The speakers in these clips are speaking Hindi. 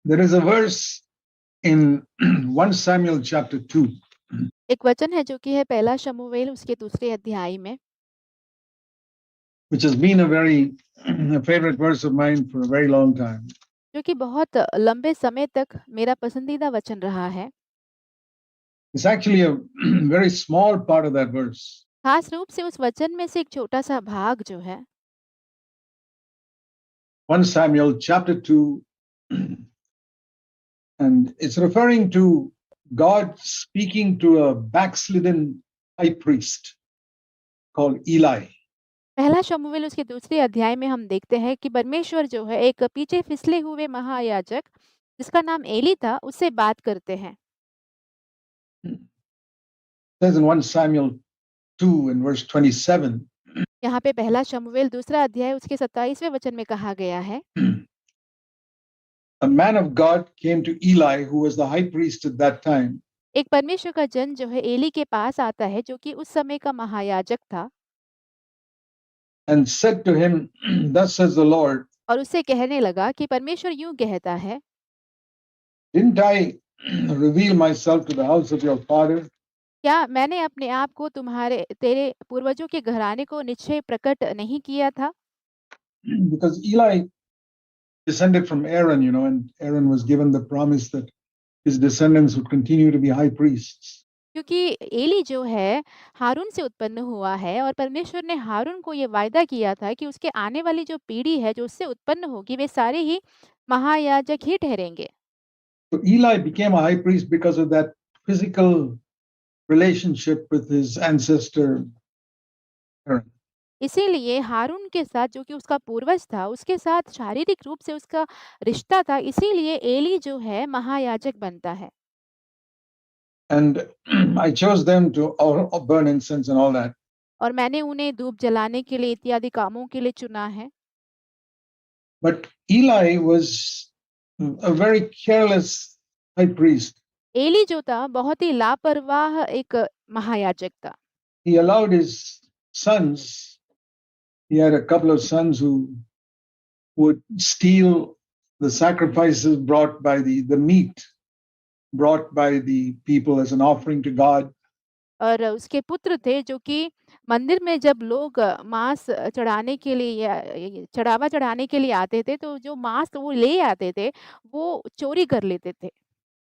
There is a verse in 1 Samuel chapter 2, एक वचन है जो कि है पहला शमूएल उसके दूसरे अध्याय में, which has been a very a favorite verse of mine for a very long time. जो कि बहुत लंबे समय तक मेरा पसंदीदा वचन रहा है। It's actually a very small part of that verse. खास रूप से उस वचन में से एक छोटा-सा भाग जो है 1 Samuel chapter 2, and it's referring to God speaking to a backslidden high priest called Eli. पहला शमूएल उसके दूसरे अध्याय में हम देखते हैं कि परमेश्वर जो है एक पीछे फिसले हुए महायाजक जिसका नाम एली था उससे बात करते हैं। It says in 1 Samuel 2 in verse 27, यहाँ पे पहला शमूएल दूसरा अध्याय उसके 27वें वचन में कहा गया है, a man of God came to Eli, who was the high priest at that time, एक परमेश्वर का जन जो है एली के पास आता है जो कि उस समय का महायाजक था and said to him, thus says the Lord, और उससे कहने लगा कि परमेश्वर यूं कहता है, didn't I reveal myself to the house of your father? क्या मैंने अपने आप को तेरे पूर्वजों के घराने को निश्चय प्रकट नहीं किया था? Because Eli descended from Aaron, and Aaron was given the promise that his descendants would continue to be high priests. क्योंकि एली जो है हारून से उत्पन्न हुआ है और परमेश्वर ने हारून को ये वायदा किया था कि उसके आने वाली जो पीढ़ी है जो उससे उत्पन्न होगी वे सारे ही महायाजक ही ठहरेंगे। So Eli became a high priest because of that physical relationship with his ancestor Aaron. इसीलिए हारून के साथ जो कि उसका पूर्वज था उसके साथ शारीरिक रूप से उसका रिश्ता था, इसीलिए एली जो है महायाजक बनता है। And I chose them to burn incense and all that. और मैंने उन्हें धूप जलाने के लिए इत्यादि कामों के लिए चुना है। But Eli was a very careless high priest. Eli जो था बहुत ही लापरवाह एक महायाजक था। He allowed his sons, he had a couple of sons who would steal the sacrifices brought by the meat brought by the people as an offering to God. और उसके पुत्र थे जो कि मंदिर में जब लोग मांस चढ़ाने के लिए या चढ़ावा चढ़ाने के लिए आते थे तो जो मांस वो ले आते थे वो चोरी कर लेते थे।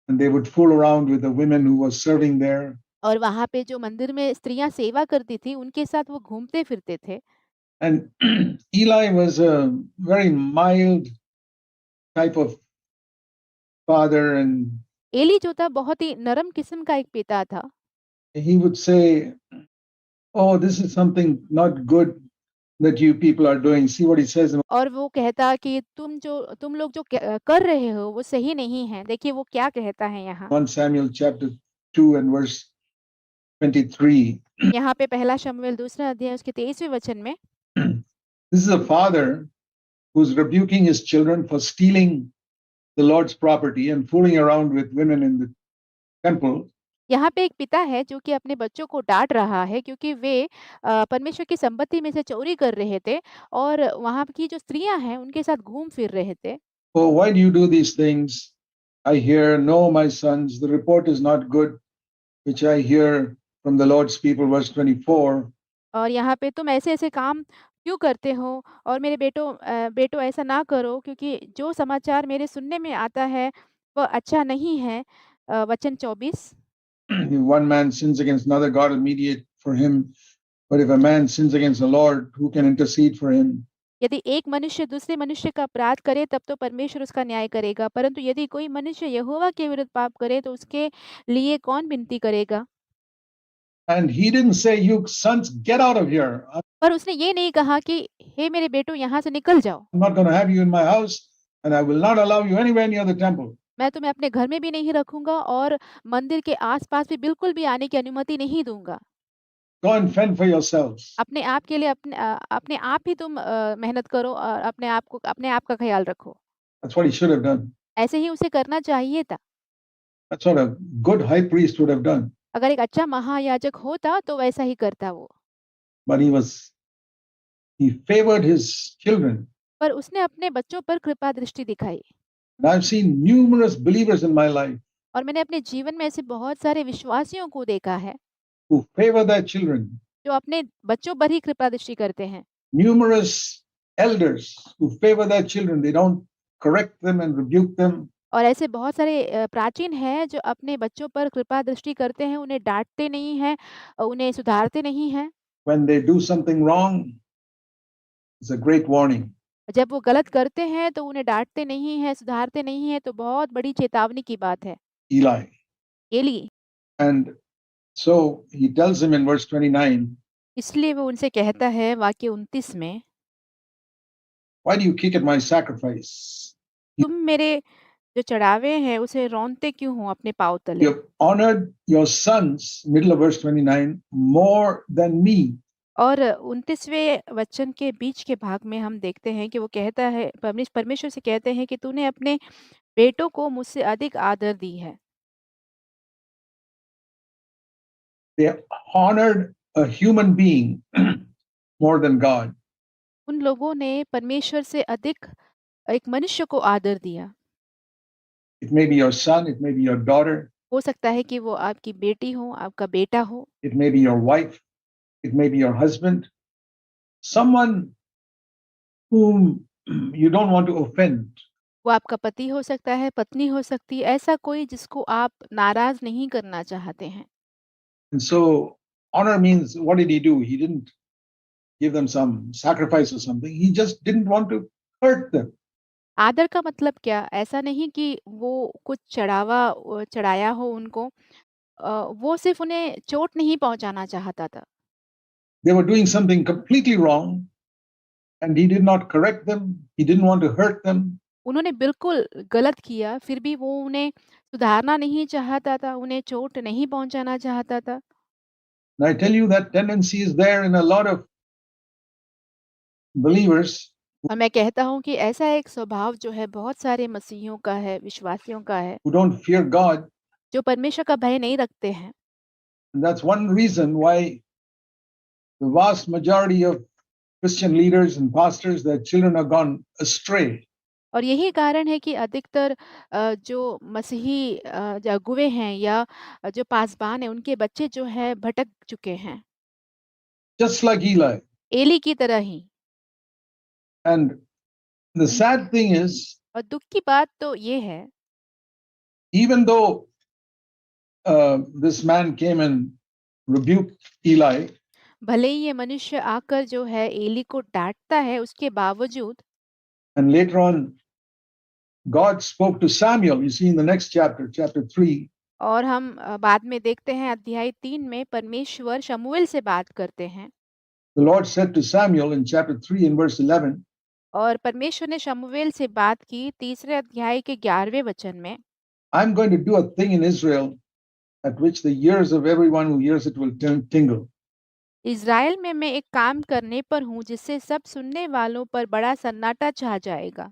And they would fool around with the women who were serving there. और वहाँ पे जो मंदिर में स्त्रियाँ सेवा करती थी उनके साथ वो घूमते फिरते थे। And Eli was a very mild type of father, and Eli जो था बहुत ही नरम किस्म का एक पिता था। he would say, oh, this is something not good that you people are doing. See what he says in और वो कहता कि तुम लोग जो कर रहे हो वो सही नहीं है। देखिए वो क्या कहता है यहाँ। 1 Samuel chapter 2 and verse 23. यहाँ पे पहला शमूएल दूसरा अध्याय उसके 23वें वचन में This is a father who's rebuking his children for stealing the Lord's property and fooling around with women in the temple. यहाँ पे एक पिता है जो कि अपने बच्चों को डांट रहा है क्योंकि वे परमेश्वर की संपत्ति में से चोरी कर रहे थे और वहाँ की जो स्त्रियां हैं उनके साथ घूम फिर रहे थे। Oh, why do you do these things? I hear, no, my sons, the report is not good, which I hear from the Lord's people, verse 24. और यहाँ पे तुम ऐसे-ऐसे काम क्यों करते हो? और मेरे बेटों ऐसा ना करो क्योंकि जो समाचार मेरे सुनने में आता है वह अच्छा नहीं है। वचन 24 If one man sins against another, God will mediate for him. But if a man sins against the Lord, who can intercede for him? यदि एक मनुष्य दूसरे मनुष्य का अपराध करे तब तो परमेश्वर उसका न्याय करेगा, परंतु यदि कोई मनुष्य यहोवा के विरुद्ध पाप करे तो उसके लिए कौन विनती करेगा? And he didn't say, you sons, get out of here. पर उसने ये नहीं कहा कि हे मेरे बेटों यहाँ से निकल जाओ। I'm not going to have you in my house, and I will not allow you anywhere near the temple. मैं तुम्हें अपने घर में भी नहीं रखूँगा और मंदिर के आस-पास भी बिल्कुल भी आने की अनुमति नहीं दूँगा। Go and fend for yourselves. अपने आप के लिए अपने आप ही तुम मेहनत करो और अपने आप का ख़्याल रखो। That's what he should have done. ऐसे ही उसे करना चाहिए था। That's what a good high priest would have done. अगर एक अच्छा महायाजक होता तो वैसा ही करता वो। But he favored his children. पर उसने अपने बच्चों पर कृपा दृष्टि दिखाई। And I've seen numerous believers in my life और मैंने अपने जीवन में ऐसे बहुत सारे विश्वासियों को देखा है, who favor their children, जो अपने बच्चों पर ही कृपा दृष्टि करते हैं। numerous elders who favor their children. They don't correct them and rebuke them. और ऐसे बहुत सारे प्राचीन हैं जो अपने बच्चों पर कृपा दृष्टि करते हैं, उन्हें डाँटते नहीं हैं, उन्हें सुधारते नहीं हैं। When they do something wrong, it's a great warning. जब वो गलत करते हैं तो उन्हें डाँटते नहीं हैं, सुधारते नहीं हैं, तो बहुत बड़ी चेतावनी की बात है। Eli. Eli, And so he tells him in verse 29, इसलिए वो उनसे कहता है वाक्य 29 में, why do you kick at my sacrifice? तुम मेरे जो चढ़ावे हैं उसे रौंदते क्यों हो अपने पाँव तले? You have honored your sons, middle of verse 29, more than me. और 29वें वचन के बीच के भाग में हम देखते हैं कि वो कहता है, परमेश्वर से कहते हैं कि तूने अपने बेटों को मुझसे अधिक आदर दी है। They honored a human being more than God. उन लोगों ने परमेश्वर से अधिक एक मनुष्य को आदर दिया। It may be your son, it may be your daughter, हो सकता है कि वो आपकी बेटी हो, आपका बेटा हो, it may be your wife, it may be your husband, someone whom you don't want to offend. वो आपका पति हो सकता है, पत्नी हो सकती है, ऐसा कोई जिसको आप नाराज़ नहीं करना चाहते हैं। And so honor means, what did he do? He didn't give them some sacrifice or something. He just didn't want to hurt them. आदर का मतलब क्या? ऐसा नहीं कि वो कुछ चढ़ाया हो उनको, वो सिर्फ़ उन्हें चोट नहीं पहुँचाना चाहता था। They were doing something completely wrong, and he did not correct them. He didn't want to hurt them. उन्होंने बिल्कुल गलत किया, फिर भी वो उन्हें सुधारना नहीं चाहता था, उन्हें चोट नहीं पहुँचाना चाहता था। And I tell you that tendency is there in a lot of believers और मैं कहता हूँ कि ऐसा एक स्वभाव जो है बहुत सारे मसीहियों का है, विश्वासियों का है, who don't fear God. जो परमेश्वर का भय नहीं रखते हैं। And that's one reason why the vast majority of Christian leaders and pastors, their children have gone astray. और यही कारण है कि अधिकतर जो मसीही जो अगुवे हैं या जो पासबान हैं, उनके बच्चे जो हैं भटक चुके हैं, Just like Eli. एली की तरह ही। And the sad thing is, और दुःख की बात तो ये है, even though this man came and rebuked Eli, भले ही ये मनुष्य आकर जो है एली को डाँटता है, उसके बावजूद and later on, God spoke to Samuel. You see in the next chapter, chapter 3, और हम बाद में देखते हैं अध्याय 3 में परमेश्वर शमूएल से बात करते हैं the Lord said to Samuel in chapter 3 in verse 11, और परमेश्वर ने शमूएल से बात की तीसरे अध्याय के 11वें वचन में, I'm going to do a thing in Israel at which the ears of everyone who hears it will tingle. Israel में मैं एक काम करने पर हूँ जिससे सब सुनने वालों पर बड़ा सन्नाटा छा जाएगा।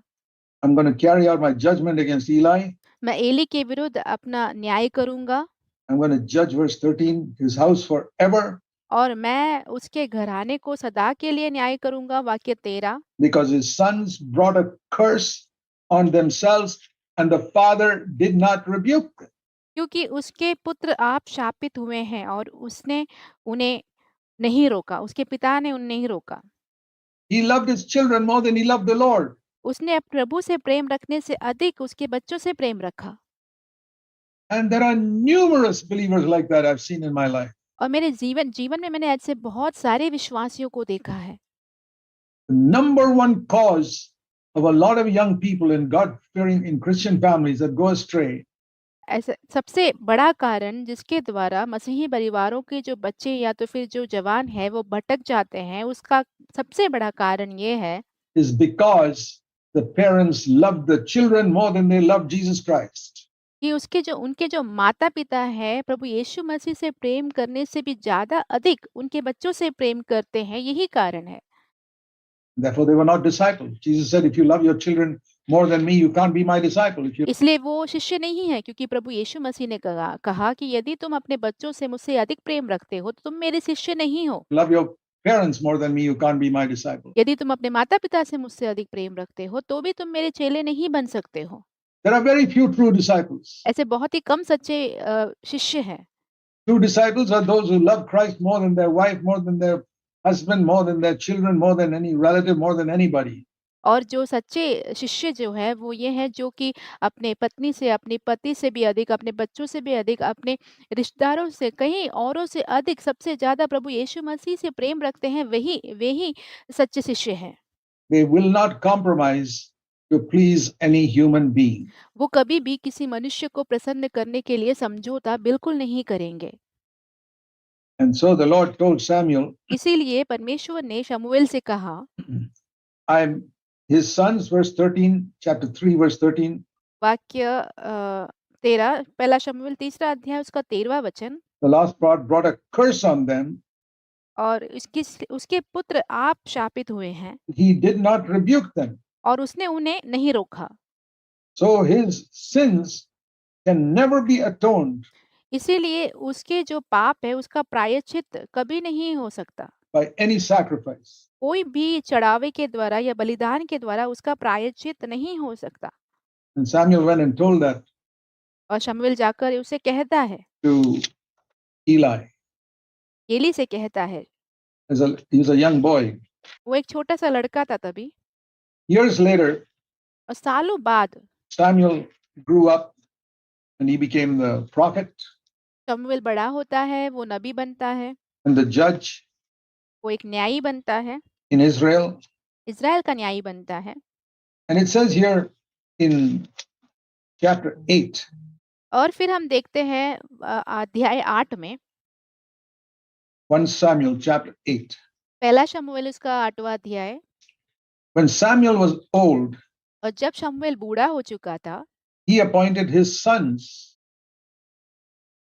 I'm going to carry out my judgment against Eli. मैं एली के विरुद्ध अपना न्याय करूँगा I'm going to judge verse 13, his house forever, और मैं उसके घराने को सदा के लिए न्याय करूँगा, वाक्य 13, because his sons brought a curse on themselves and the father did not rebuke them. क्योंकि उसके पुत्र आप शापित हुए हैं और उसने उन्हें नहीं रोका, उसके पिता ने उन्हें नहीं रोका। He loved his children more than he loved the Lord. उसने अब प्रभु से प्रेम रखने से अधिक उसके बच्चों से प्रेम रखा। And there are numerous believers like that I've seen in my life. और मेरे जीवन में मैंने ऐसे बहुत सारे विश्वासियों को देखा है। The number one cause of a lot of young people in God-fearing in Christian families that go astray ऐसा सबसे बड़ा कारण जिसके द्वारा मसीही परिवारों के जो बच्चे या तो फिर जो जवान हैं वो भटक जाते हैं, उसका सबसे बड़ा कारण ये है is because the parents loved the children more than they loved Jesus Christ. कि उनके जो माता-पिता हैं, प्रभु यीशु मसीह से प्रेम करने से भी ज़्यादा अधिक उनके बच्चों से प्रेम करते हैं, यही कारण है। Therefore, they were not disciples. Jesus said, if you love your children more than me, you can't be my disciple. If you इसलिए वो शिष्य नहीं है क्योंकि प्रभु यीशु मसीह ने कहा कि यदि तुम अपने बच्चों से मुझसे अधिक प्रेम रखते हो, तो तुम मेरे शिष्य नहीं हो। love your parents more than me, you can't be my disciple. यदि तुम अपने माता-पिता से मुझसे अधिक प्रेम रखते हो, तो भी तुम मेरे चेले नहीं बन सकते हो। There are very few true disciples. ऐसे बहुत ही कम सच्चे शिष्य हैं। True disciples are those who love Christ more than their wife, more than their husband, more than their children, more than any relative, more than anybody. और जो सच्चे शिष्य जो है वो ये हैं जो कि अपने पत्नी से, अपने पति से भी अधिक, अपने बच्चों से भी अधिक, अपने रिश्तेदारों से कहीं औरों से अधिक सबसे ज़्यादा प्रभु यीशु मसीह से प्रेम रखते हैं, वही वही सच्चे शिष्य हैं। They will not compromise to please any human being. वो कभी भी किसी मनुष्य को प्रसन्न करने के लिए समझौता बिल्कुल नहीं करेंगे। And so the Lord told Samuel, इसीलिए परमेश्वर ने शमूएल से कहा, I'm his sons, verse 13, chapter 3, verse 13. वाक्य 13 पहला शमूएल 3 अध्याय उसका 13वां वचन। The last part brought a curse on them. और उसके पुत्र आप शापित हुए हैं He did not rebuke them. और उसने उन्हें नहीं रोका। So his sins can never be atoned इसीलिए उसके जो पाप है उसका प्रायश्चित कभी नहीं हो सकता। by any sacrifice. कोई भी चढ़ावे के द्वारा या बलिदान के द्वारा उसका प्रायश्चित नहीं हो सकता। And Samuel went and told that और शमूएल जाकर उसे कहता है, to Eli. एली से कहता है, He was a young boy. वो एक छोटा सा लड़का था तभी। Years later, और सालों बाद Samuel grew up and he became the prophet शमूएल बड़ा होता है, वो नबी बनता है, and the judge वो एक न्यायी बनता है, in Israel. इज़राइल का न्यायी बनता है। And it says here in chapter 8, और फिर हम देखते हैं अध्याय 8 में 1 Samuel chapter 8. पहला शमूएल उसका 8वां अध्याय। When Samuel was old, और जब शमूएल बूढ़ा हो चुका था, he appointed his sons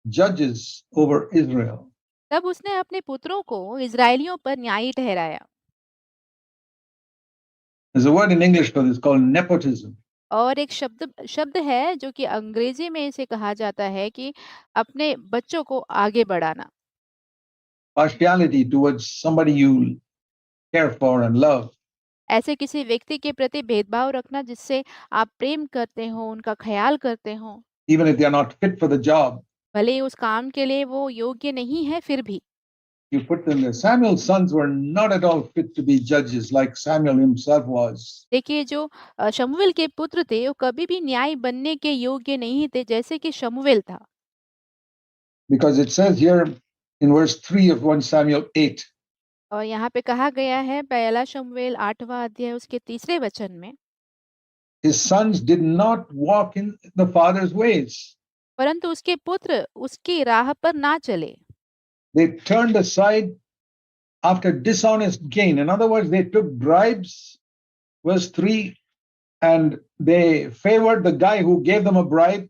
judges over Israel. तब उसने अपने पुत्रों को इज़राइलियों पर न्यायी ठहराया। There's a word in English for this called nepotism. और एक शब्द है जो कि अंग्रेजी में इसे कहा जाता है कि अपने बच्चों को आगे बढ़ाना। Partiality towards somebody you care for and love. ऐसे किसी व्यक्ति के प्रति भेदभाव रखना जिससे आप प्रेम करते हो, उनका ख्याल करते हो, Even if they are not fit for the job, भले ही उस काम के लिए वो योग्य नहीं है फिर भी। you put them there. Samuel's sons were not at all fit to be judges like Samuel himself was. देखिए जो शमूएल के पुत्र थे वो कभी भी न्याय बनने के योग्य नहीं थे जैसे कि शमूएल था। Because it says here in verse 3 of 1 Samuel 8, और यहाँ पे कहा गया है पहला शमूएल 8वां अध्याय उसके 3 वचन में, his sons did not walk in the father's ways. परंतु उसके पुत्र उसकी राह पर ना चले। They turned aside after dishonest gain. In other words, they took bribes, verse 3, and they favored the guy who gave them a bribe.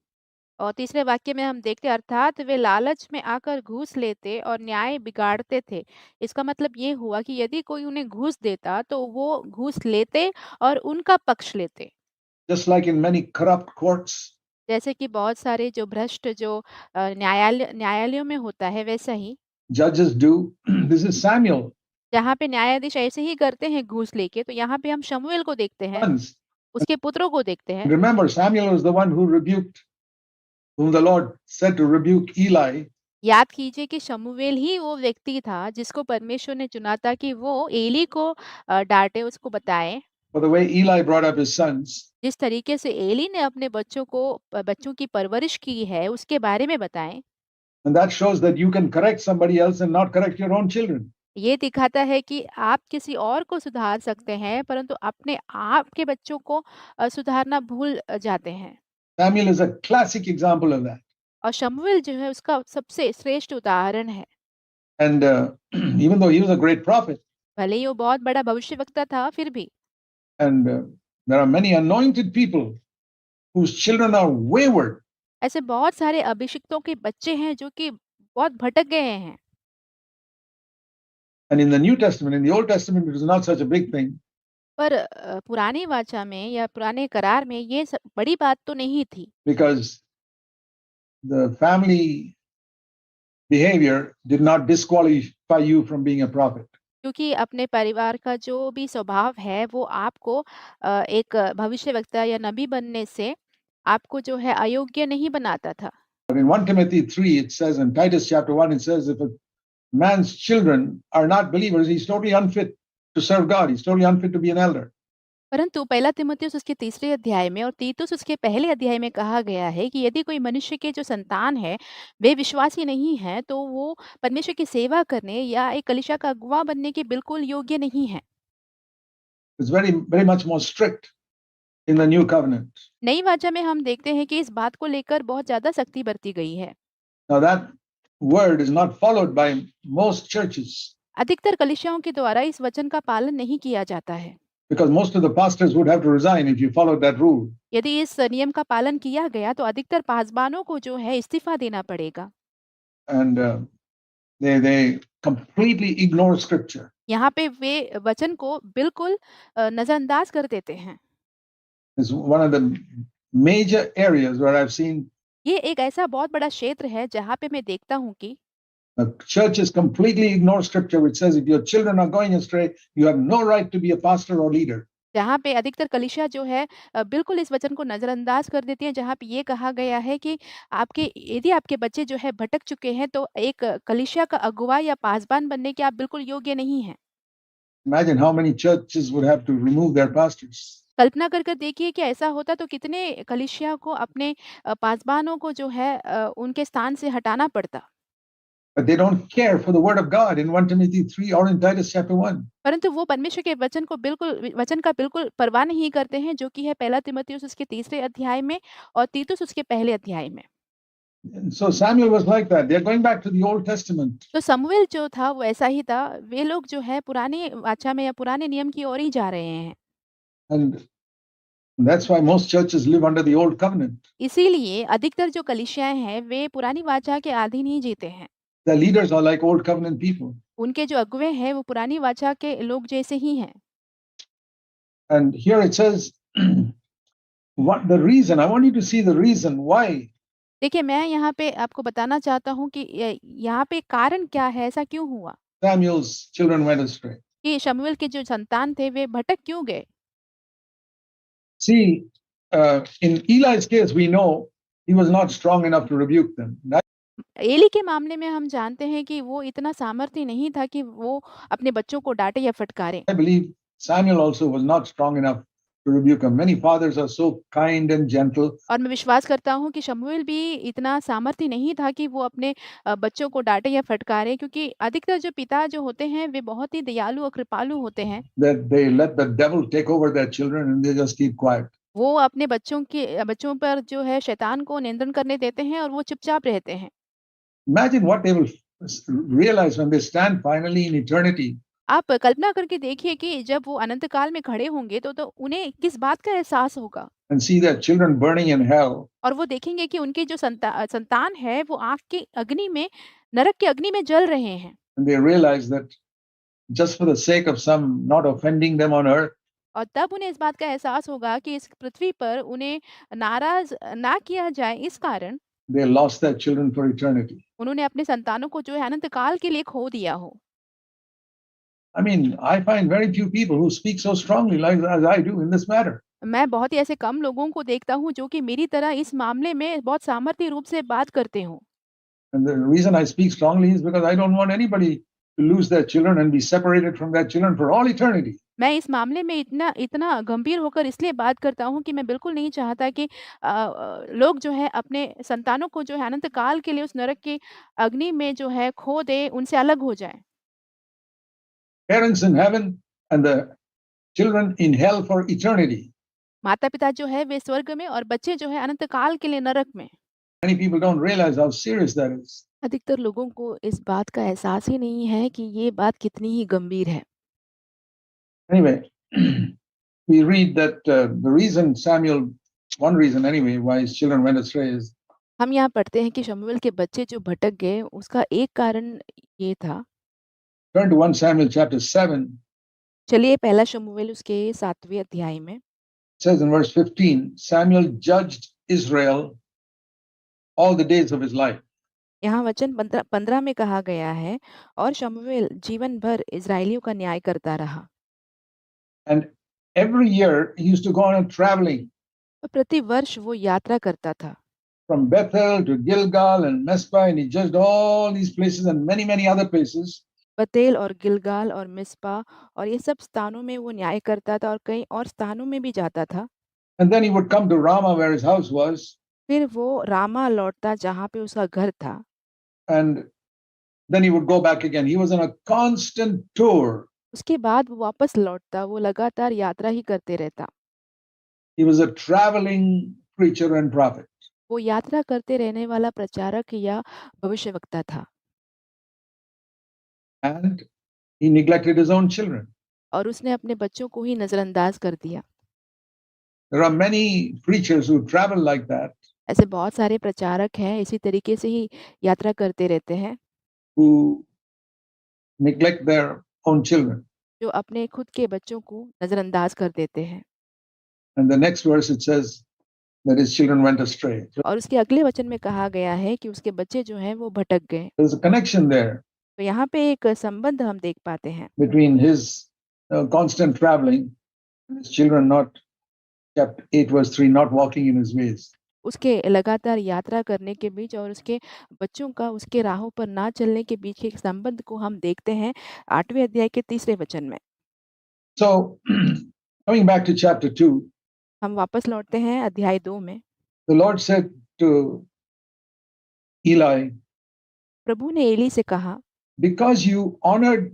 और तीसरे वाक्य में हम देखते अर्थात वे लालच में आकर घूस लेते और न्याय बिगाड़ते थे। इसका मतलब ये हुआ कि यदि कोई उन्हें घूस देता तो वो घूस लेते और उनका पक्ष लेते। Just like in many corrupt courts, जैसे कि बहुत सारे जो भ्रष्ट जो न्यायालयों में होता है वैसा ही judges do. This is Samuel. जहाँ पे न्यायाधीश ऐसे ही करते हैं घूस लेके, तो यहाँ पे हम शमूएल को देखते हैं, Sons. उसके पुत्रों को देखते हैं। Remember, Samuel was the one who rebuked, whom the Lord said to rebuke Eli. याद कीजिए कि शमूएल ही वो व्यक्ति था जिसको परमेश्वर ने चुना था कि वो एली को डांटे, उसको बताए। For the way Eli brought up his sons. जिस तरीके से एली ने अपने बच्चों की परवरिश की है उसके बारे में बताएं। And that shows that you can correct somebody else and not correct your own children. ये दिखाता है कि आप किसी और को सुधार सकते हैं परंतु अपने आप के बच्चों को सुधारना भूल जाते हैं। Samuel is a classic example of that. और शमूएल जो है उसका सबसे श्रेष्ठ उदाहरण है। And even though he was a great prophet, भले ही वो बहुत बड़ा भविष्यवक्ता था फिर भी and there are many anointed people whose children are wayward. ऐसे बहुत सारे अभिषिक्तों के बच्चे हैं जो कि बहुत भटक गए हैं। And in the New Testament, in the Old Testament, it was not such a big thing. पर पुरानी वाचा में या पुराने करार में ये बड़ी बात तो नहीं थी। Because the family behavior did not disqualify you from being a prophet. क्योंकि अपने परिवार का जो भी स्वभाव है वो आपको एक भविष्यवक्ता या नबी बनने से आपको जो है अयोग्य नहीं बनाता था। But in 1 Timothy 3, it says, in Titus chapter 1, it says, if a man's children are not believers, he's totally unfit to serve God. He's totally unfit to be an elder. परंतु पहला तीमुथियुस उसके तीसरे अध्याय में और तीतुस उसके पहले अध्याय में कहा गया है कि यदि कोई मनुष्य के जो संतान है वे विश्वासी नहीं है तो वो परमेश्वर की सेवा करने या एक कलीसिया का अगुवा बनने के बिल्कुल योग्य नहीं है। It's very, very much more strict in the new covenant. नई वाचा में हम देखते हैं कि इस बात को लेकर बहुत ज्यादा सख्ती बरती गई है। Now, that word is not followed by most churches अधिकतर कलीसियाओं के द्वारा इस वचन का पालन नहीं किया जाता है, because most of the pastors would have to resign if you followed that rule. यदि इस नियम का पालन किया गया तो अधिकतर पासबानों को जो है इस्तीफा देना पड़ेगा। And they completely ignore scripture. यहाँ पे वे वचन को बिल्कुल नजरअंदाज कर देते हैं। It's one of the major areas where I've seen ये एक ऐसा बहुत बड़ा क्षेत्र है जहाँ पे मैं देखता हूँ कि the churches completely ignore scripture, which says if your children are going astray, you have no right to be a pastor or leader. जहाँ पे अधिकतर कलीसिया जो है बिल्कुल इस वचन को नजरअंदाज कर देती हैं, जहाँ पे ये कहा गया है कि आपके यदि आपके बच्चे जो है भटक चुके हैं तो एक कलीसिया का अगुवा या पासबान बनने के आप बिल्कुल योग्य नहीं हैं। Imagine how many churches would have to remove their pastors. कल्पना कर कर देखिए कि ऐसा होता तो कितने कलीसिया को अपने पासबानों को जो है उनके स्थान से हटाना पड़ता। But they don't care for the word of God in 1 Timothy 3 or in Titus chapter 1. परंतु वो परमेश्वर के वचन का बिल्कुल परवाह नहीं करते हैं, जो कि है पहला तीमुथियुस उसके तीसरे अध्याय में और तीतुस उसके पहले अध्याय में। And so Samuel was like that. They're going back to the Old Testament. तो शमूएल जो था वो ऐसा ही था। वे लोग जो है पुराने वाचा में या पुराने नियम की ओर ही जा रहे हैं। And that's why most churches live under the Old Covenant. इसीलिए अधिकतर जो कलीसियाएं हैं वे पुरानी वाचा के अधीन ही जीते हैं। The leaders are like Old Covenant people. उनके जो अगुवे हैं वो पुरानी वाचा के लोग जैसे ही हैं। And here it says, what the reason, I want you to see the reason why देखिए मैं यहाँ पे आपको बताना चाहता हूँ कि यहाँ पे कारण क्या है, ऐसा क्यों हुआ Samuel's children went astray. कि शमूएल के जो संतान थे वे भटक क्यों गए। See, in Eli's case, we know he was not strong enough to rebuke them. Eli के मामले में हम जानते हैं कि वो इतना सामर्थ्य नहीं था कि वो अपने बच्चों को डांटे या फटकारे। I believe Samuel also was not strong enough to rebuke them. Many fathers are so kind and gentle. और मैं विश्वास करता हूँ कि शमूएल भी इतना सामर्थ्य नहीं था कि वो अपने बच्चों को डांटे या फटकारे, क्योंकि अधिकतर जो पिता जो होते हैं वे बहुत ही दयालु और कृपालु होते हैं। That they let the devil take over their children and they just keep quiet. वो अपने बच्चों पर जो है शैतान को नियंत्रण करने देते हैं और वो चुपचाप रहते हैं। Imagine what they will realize when they stand finally in eternity. आप कल्पना करके देखिए कि जब वो अनंत काल में खड़े होंगे तो उन्हें किस बात का एहसास होगा। And see their children burning in hell. और वो देखेंगे कि उनके जो संतान है वो आग की अग्नि में, नरक की अग्नि में जल रहे हैं। And they realize that just for the sake of some not offending them on earth, और तब उन्हें इस बात का एहसास होगा कि इस पृथ्वी पर उन्हें नाराज ना किया जाए, इस कारण they lost their children for eternity. उन्होंने अपने संतानों को जो है अनंत काल के लिए खो दिया हो। I mean, I find very few people who speak so strongly like as I do in this matter. मैं बहुत ही ऐसे कम लोगों को देखता हूँ जो कि मेरी तरह इस मामले में बहुत सामर्थ्य रूप से बात करते हों। And the reason I speak strongly is because I don't want anybody to lose their children and be separated from their children for all eternity. मैं इस मामले में इतना इतना गंभीर होकर इसलिए बात करता हूँ कि मैं बिल्कुल नहीं चाहता कि लोग जो है अपने संतानों को जो है अनंत काल के लिए उस नरक की अग्नि में जो है खो दे, उनसे अलग हो जाए। Parents in heaven and the children in hell for eternity. माता-पिता जो है वे स्वर्ग में और बच्चे जो है अनंत काल के लिए नरक में। Many people don't realize how serious that is. अधिकतर लोगों को इस बात का एहसास ही नहीं है कि ये बात कितनी ही गंभीर है। Anyway, we read that the reason Samuel, one reason anyway, why his children went astray is हम यहाँ पढ़ते हैं कि शमूएल के बच्चे जो भटक गए उसका एक कारण ये था। turn to 1 Samuel chapter 7. चलिए पहला शमूएल उसके 7वें अध्याय में It says in verse 15, Samuel judged Israel all the days of his life. यहाँ वचन 15 में कहा गया है, और शमूएल जीवन भर इस्राएलियों का न्याय करता रहा। And every year he used to go on a traveling. और प्रतिवर्ष वो यात्रा करता था। from Bethel to Gilgal and Mespah, and he judged all these places and many, many other places. बतेल और गिलगाल और मिस्पा और ये सब स्थानों में वो न्याय करता था और कई और स्थानों में भी जाता था। And then he would come to Ramah, where his house was, फिर वो रामा लौटता जहाँ पे उसका घर था। and then he would go back again. He was on a constant tour. उसके बाद वो वापस लौटता, वो लगातार यात्रा ही करते रहता। He was a traveling preacher and prophet. वो यात्रा करते रहने वाला प्रचारक या भविष्यवक्ता था And he neglected his own children. और उसने अपने बच्चों को ही नज़रअंदाज कर दिया। There are many preachers who travel like that, ऐसे बहुत सारे प्रचारक हैं, इसी तरीके से ही यात्रा करते रहते हैं, who neglect their own children. जो अपने खुद के बच्चों को नज़रअंदाज कर देते हैं। And the next verse it says that his children went astray. So और उसके अगले वचन में कहा गया है कि उसके बच्चे जो हैं वो भटक गए। there's a connection there तो यहाँ पे एक संबंध हम देख पाते हैं between his constant traveling and his children not kept 8 verse 3 not walking in his ways. उसके लगातार यात्रा करने के बीच और उसके बच्चों का उसके राहों पर ना चलने के बीच के एक संबंध को हम देखते हैं 8वें अध्याय के 3रे वचन में। So coming back to chapter 2, हम वापस लौटते हैं अध्याय 2 में। the Lord said to Eli, प्रभु ने एली से कहा because you honored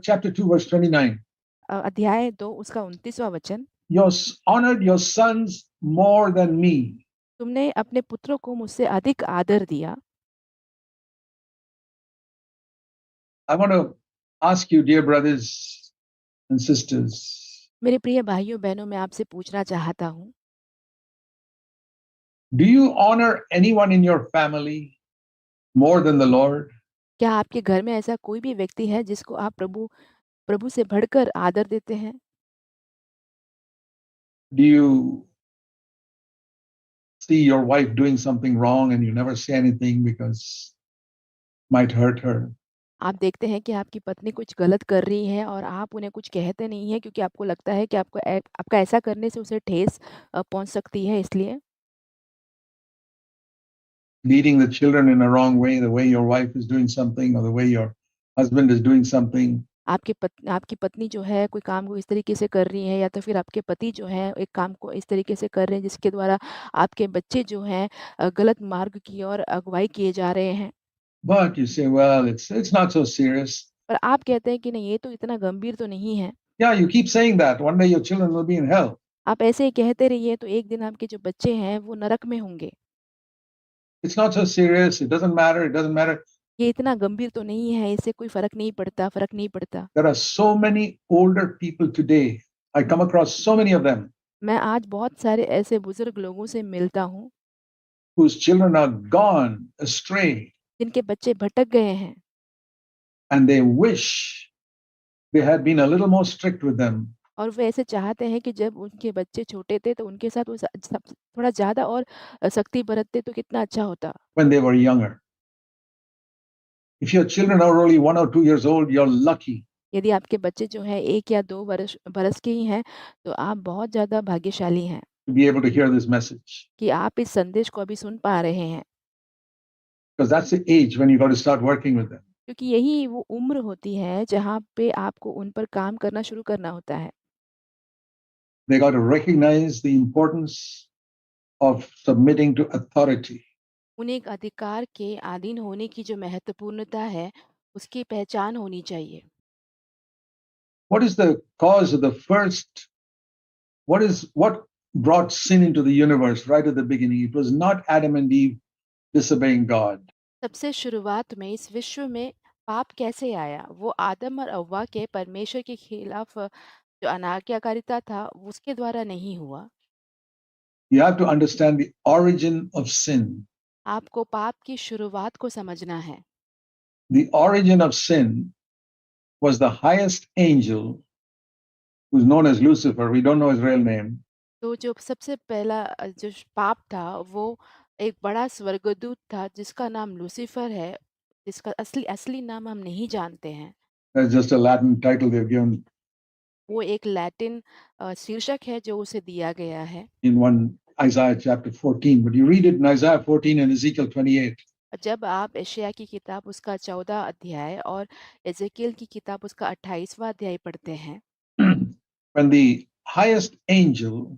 chapter 2 verse 29, अध्याय 2 उसका 29वां वचन, you honored your sons more than me. तुमने अपने पुत्रों को मुझसे अधिक आदर दिया। I want to ask you, dear brothers and sisters, मेरे प्रिय भाइयों-बहनों, मैं आपसे पूछना चाहता हूँ, do you honor anyone in your family more than the Lord? क्या आपके घर में ऐसा कोई भी व्यक्ति है जिसको आप प्रभु प्रभु से बढ़कर आदर देते हैं? Do you see your wife doing something wrong and you never say anything because might hurt her? आप देखते हैं कि आपकी पत्नी कुछ गलत कर रही है और आप उन्हें कुछ कहते नहीं हैं क्योंकि आपको लगता है कि आपका ऐसा करने से उसे ठेस पहुँच सकती है इसलिए। Leading the children in a wrong way, the way your wife is doing something or the way your husband is doing something. आपकी पत्नी जो है कोई काम को इस तरीके से कर रही है या तो फिर आपके पति जो हैं एक काम को इस तरीके से कर रहे हैं जिसके द्वारा आपके बच्चे जो हैं गलत मार्ग की ओर अगुवाई किए जा रहे हैं। But you say, well, it's not so serious. पर आप कहते हैं कि नहीं ये तो इतना गंभीर तो नहीं है। Yeah, you keep saying that. One day your children will be in hell. आप ऐसे ही कहते रहिए तो एक दिन आपके जो बच्चे हैं वो नरक में होंगे। It's not so serious. It doesn't matter. It doesn't matter. ये इतना गंभीर तो नहीं है, इससे कोई फ़र्क नहीं पड़ता, फ़र्क नहीं पड़ता। There are so many older people today. I come across so many of them मैं आज बहुत सारे ऐसे बुज़ुर्ग लोगों से मिलता हूँ, whose children are gone astray जिनके बच्चे भटक गए हैं and they wish they had been a little more strict with them. और वो ऐसे चाहते हैं कि जब उनके बच्चे छोटे थे तो उनके साथ वो स सब थोड़ा ज़्यादा और सख्ती बरतते तो कितना अच्छा होता। When they were younger. If your children are only 1 or 2 years old, you're lucky. यदि आपके बच्चे जो हैं 1 या 2 बरस के ही हैं, तो आप बहुत ज़्यादा भाग्यशाली हैं To be able to hear this message. कि आप इस संदेश को अभी सुन पा रहे हैं। Because that's the age when you got to start working with them. क्योंकि यही वो उम्र होती है जहाँ पे आपको उन पर काम करना शुरू करना होता है। They got to recognize the importance of submitting to authority. उन्हें एक अधिकार के अधीन होने की जो महत्वपूर्णता है, उसकी पहचान होनी चाहिए। What is the cause of the first? What brought sin into the universe right at the beginning? It was not Adam and Eve disobeying God. सबसे शुरुआत में इस विश्व में पाप कैसे आया? वो आदम और हव्वा के परमेश्वर के खिलाफ जो अनाज्ञाकारिता था, उसके द्वारा नहीं हुआ। You have to understand the origin of sin. आपको पाप की शुरुआत को समझना है। The origin of sin was the highest angel who's known as Lucifer. We don't know his real name. तो जो सबसे पहला जो पाप था, वो एक बड़ा स्वर्गदूत था जिसका नाम लूसीफर है, जिसका असली असली नाम हम नहीं जानते हैं। That's just a Latin title they've given वो एक लैटिन शीर्षक है जो उसे दिया गया है। in one Isaiah chapter 14, but you read it in Isaiah 14 and Ezekiel 28. जब आप यशायाह की किताब उसका 14 अध्याय और एजेकियल की किताब उसका 28वां अध्याय पढ़ते हैं, When the highest angel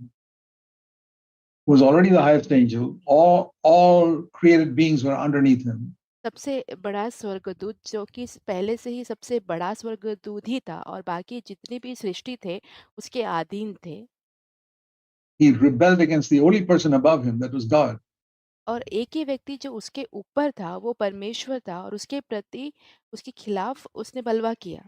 was already the highest angel, all created beings were underneath him. सबसे बड़ा स्वर्गदूत जो कि पहले से ही सबसे बड़ा स्वर्गदूत ही था और बाकी जितने भी सृष्टि थे उसके अधीन थे। He rebelled against the only person above him, that was God. और एक ही व्यक्ति जो उसके ऊपर था वो परमेश्वर था और उसके प्रति उसके खिलाफ उसने बलवा किया।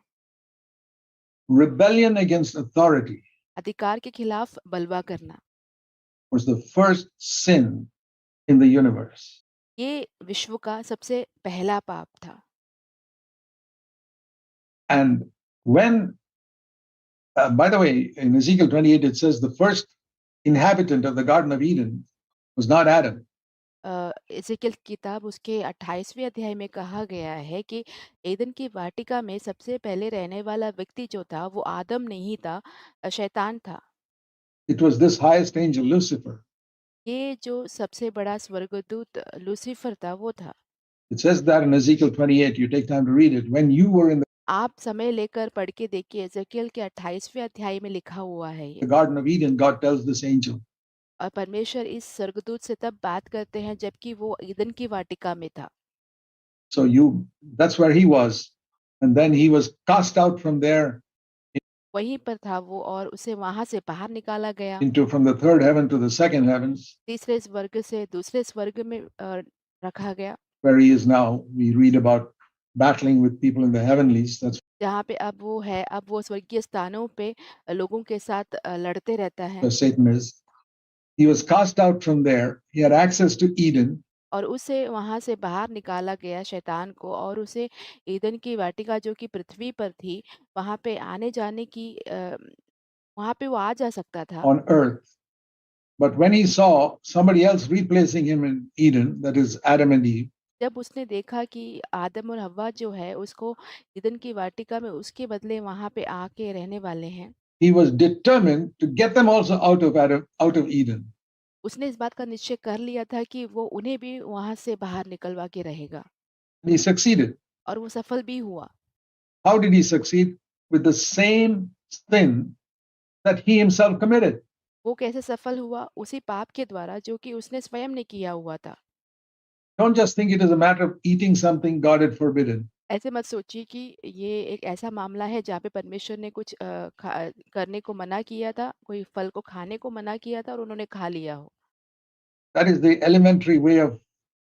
Rebellion against authority अधिकार के खिलाफ बलवा करना was the first sin in the universe. ये विश्व का सबसे पहला पाप था। And when, by the way, in Ezekiel 28, it says the first inhabitant of the Garden of Eden was not Adam. Ezekiel किताब उसके 28वें अध्याय में कहा गया है कि एदन की वाटिका में सबसे पहले रहने वाला व्यक्ति जो था वो आदम नहीं था, शैतान था। It was this highest angel, Lucifer. ये जो सबसे बड़ा स्वर्गदूत लूसीफर था वो था। It says that in Ezekiel 28, you take time to read it. When you were in आप समय लेकर पढ़ के देखिए, एजेकियल के 28वें अध्याय में लिखा हुआ है the ये। Garden of Eden, God tells this angel, और परमेश्वर इस स्वर्गदूत से तब बात करते हैं जबकि वो ईदन की वाटिका में था। so that's where he was. And then he was cast out from there वहीं पर था वो और उसे वहां से बाहर निकाला गया। from the third heaven to the second heavens, तीसरे स्वर्ग से दूसरे स्वर्ग में रखा गया, where he is now. We read about battling with people in the heavenlies. That's जहाँ पे अब वो है। अब वो स्वर्गीय स्थानों पे लोगों के साथ लड़ते रहता है। where Satan is. He was cast out from there. He had access to Eden. और उसे वहां से बाहर निकाला गया शैतान को और उसे ईदन की वाटिका जो कि पृथ्वी पर थी वहां पे आने जाने की वहां पे वो आ जा सकता था। On earth. But when he saw somebody else replacing him in Eden, that is Adam and Eve, जब उसने देखा कि आदम और हव्वा जो है उसको ईदन की वाटिका में उसके बदले वहां पे आके रहने वाले हैं, he was determined to get them also out of Eden. उसने इस बात का निश्चय कर लिया था कि वो उन्हें भी वहां से बाहर निकलवा के रहेगा। And he succeeded. और वो सफल भी हुआ। How did he succeed? With the same sin that he himself committed. वो कैसे सफल हुआ? उसी पाप के द्वारा जो कि उसने स्वयं ने किया हुआ था। Don't just think it is a matter of eating something God had forbidden. ऐसे मत सोचिए कि ये एक ऐसा मामला है जहाँ पे परमेश्वर ने कुछ करने को मना किया था, कोई फल को खाने को मना किया था और उन्होंने खा लिया हो। That is the elementary way of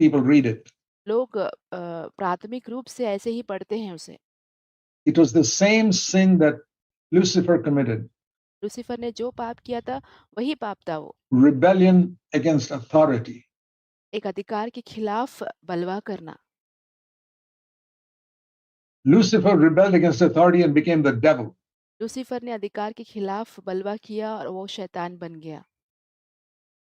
people read it. लोग प्राथमिक रूप से ऐसे ही पढ़ते हैं उसे। It was the same sin that Lucifer committed. Lucifer ने जो पाप किया था वही पाप था वो। Rebellion against authority. एक अधिकार के खिलाफ बलवा करना। Lucifer rebelled against authority and became the devil. Lucifer ने अधिकार के खिलाफ बलवा किया और वो शैतान बन गया।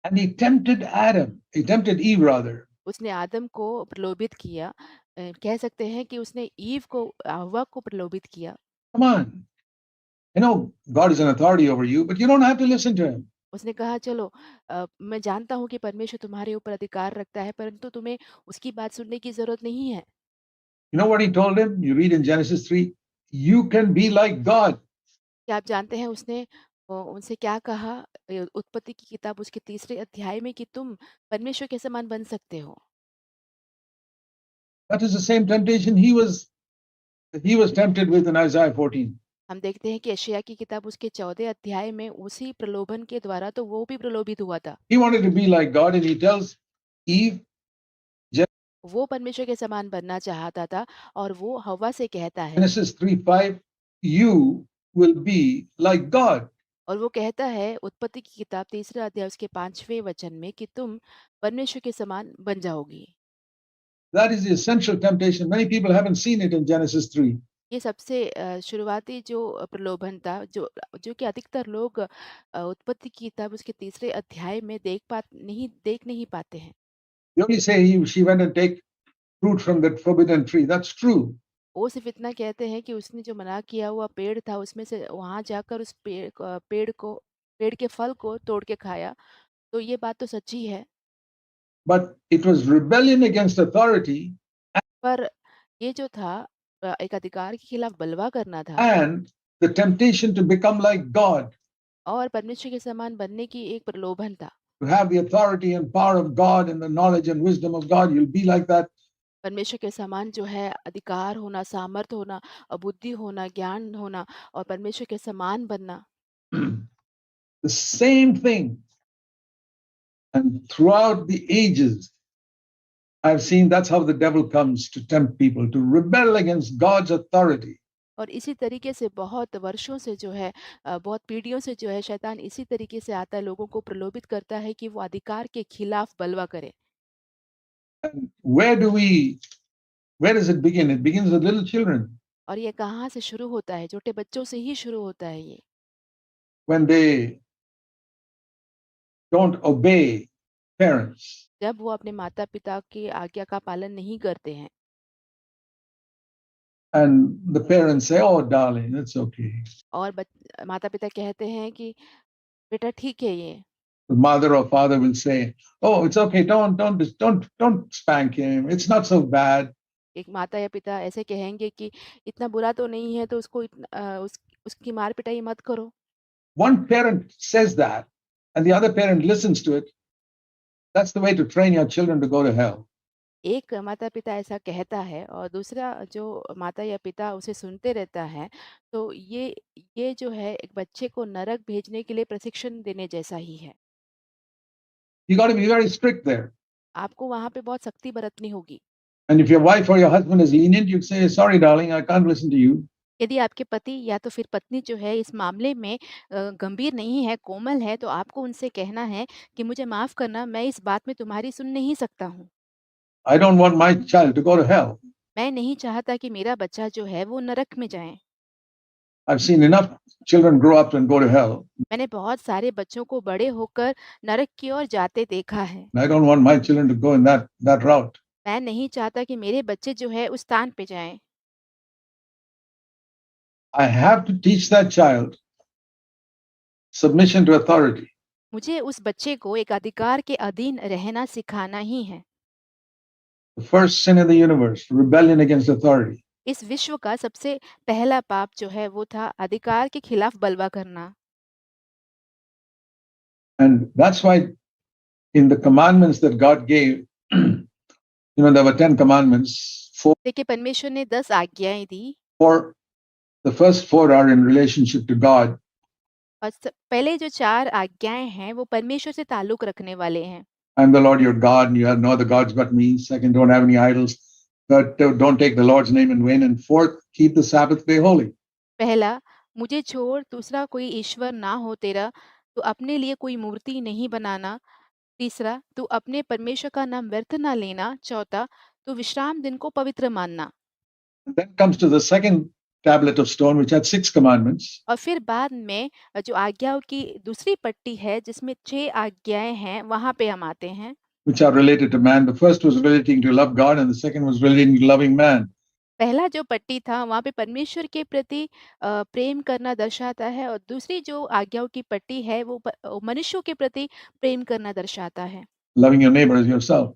And he tempted Adam. He tempted Eve rather. उसने आदम को प्रलोभित किया। कह सकते हैं कि उसने ईव को हव्वा को प्रलोभित किया। Come on. You know, God is an authority over you, but you don't have to listen to him. उसने कहा चलो मैं जानता हूँ कि परमेश्वर तुम्हारे ऊपर अधिकार रखता है परंतु तुम्हें उसकी बात सुनने की जरूरत नहीं है। You know what he told him? You read in Genesis 3, you can be like God. क्या आप जानते हैं उसने उनसे क्या कहा? उत्पत्ति की किताब उसके तीसरे अध्याय में कि तुम परमेश्वर के समान बन सकते हो। That is the same temptation he was tempted with in Isaiah 14. हम देखते हैं कि यशायाह की किताब उसके 14 अध्याय में उसी प्रलोभन के द्वारा तो वो भी प्रलोभित हुआ था। He wanted to be like God, and he tells Eve, वो परमेश्वर के समान बनना चाहता था और वो हव्वा से कहता है Genesis 3:5, you will be like God. और वो कहता है उत्पत्ति की किताब तीसरा अध्याय उसके 5वें वचन में कि तुम परमेश्वर के समान बन जाओगी। That is the essential temptation. Many people haven't seen it in Genesis 3. ये सबसे शुरुआती जो प्रलोभन था जो कि अधिकतर लोग उत्पत्ति की किताब उसके तीसरे अध्याय में देख नहीं पाते हैं। You only say she went and take fruit from that forbidden tree. That's true. वो सिर्फ इतना कहते हैं कि उसने जो मना किया हुआ पेड़ था उसमें से वहां जाकर उस पेड़ के फल को तोड़ के खाया, तो ये बात तो सच्ची है। But it was rebellion against authority पर ये जो था एक अधिकार के खिलाफ बलवा करना था and the temptation to become like God, और परमेश्वर के समान बनने की एक प्रलोभन था। to have the authority and power of God and the knowledge and wisdom of God. You'll be like that. परमेश्वर के समान जो है अधिकार होना, सामर्थ होना और बुद्धि होना, ज्ञान होना और परमेश्वर के समान बनना। The same thing. And throughout the ages, I've seen that's how the devil comes to tempt people to rebel against God's authority. और इसी तरीके से बहुत वर्षों से जो है बहुत पीढ़ियों से जो है शैतान इसी तरीके से आता है, लोगों को प्रलोभित करता है कि वो अधिकार के खिलाफ बलवा करें। And where does it begin? It begins with little children और ये कहाँ से शुरू होता है? छोटे बच्चों से ही शुरू होता है ये। when they don't obey parents. जब वो अपने माता-पिता की आज्ञा का पालन नहीं करते हैं And the parents say, "Oh, darling, it's okay." और माता-पिता कहते हैं कि बेटा ठीक है ये। The mother or father will say, "Oh, it's okay. Don't spank him. It's not so bad." एक माता या पिता ऐसे कहेंगे कि इतना बुरा तो नहीं है तो उसको उसकी मार-पिटाई मत करो। One parent says that, and the other parent listens to it. That's the way to train your children to go to hell. एक माता-पिता ऐसा कहता है और दूसरा जो माता या पिता उसे सुनते रहता है, तो ये जो है एक बच्चे को नरक भेजने के लिए प्रशिक्षण देने जैसा ही है। You got to be very strict there. आपको वहाँ पे बहुत सख्ती बरतनी होगी। And if your wife or your husband is lenient, you say, "Sorry, darling, I can't listen to you." यदि आपके पति या तो फिर पत्नी जो है इस मामले में गंभीर नहीं है, कोमल है, तो आपको उनसे कहना है कि मुझे माफ़ करना, मैं इस बात में तुम्हारी सुन नहीं सकता हूँ। I don't want my child to go to hell. मैं नहीं चाहता कि मेरा बच्चा जो है वो नरक में जाए। I've seen enough children grow up and go to hell. मैंने बहुत सारे बच्चों को बड़े होकर नरक की ओर जाते देखा है। And I don't want my children to go in that route. मैं नहीं चाहता कि मेरे बच्चे जो है उस स्थान पे जाएँ। I have to teach that child submission to authority. मुझे उस बच्चे को एक अधिकार के अधीन रहना सिखाना ही है। The first sin in the universe, rebellion against authority. इस विश्व का सबसे पहला पाप जो है वो था अधिकार के खिलाफ बलवा करना। And that's why in the commandments that God gave, there were 10 commandments. देखिए परमेश्वर ने 10 आज्ञाएँ दी The first four are in relationship to God. और पहले जो 4 आज्ञाएँ हैं वो परमेश्वर से ताल्लुक रखने वाले हैं। I'm the Lord your God, and you have no other gods but me. Second, don't have any idols. Third, don't take the Lord's name in vain. And fourth, keep the Sabbath day holy. पहला, मुझे छोड़ दूसरा कोई ईश्वर ना हो तेरा, तो अपने लिए कोई मूर्ति नहीं बनाना। तीसरा, तू अपने परमेश्वर का नाम व्यर्थ ना लेना। चौथा, तू विश्राम दिन को पवित्र मानना। And then comes to the second tablet of stone, which had 6 commandments. और फिर बाद में जो आज्ञाओं की दूसरी पट्टी है जिसमें 6 आज्ञाएँ हैं, वहाँ पे हम आते हैं। Which are related to man. The first was relating to love God, and the second was relating to loving man. पहला जो पट्टी था वहाँ पे परमेश्वर के प्रति प्रेम करना दर्शाता है और दूसरी जो आज्ञाओं की पट्टी है वो मनुष्यों के प्रति प्रेम करना दर्शाता है। Loving your neighbor as yourself.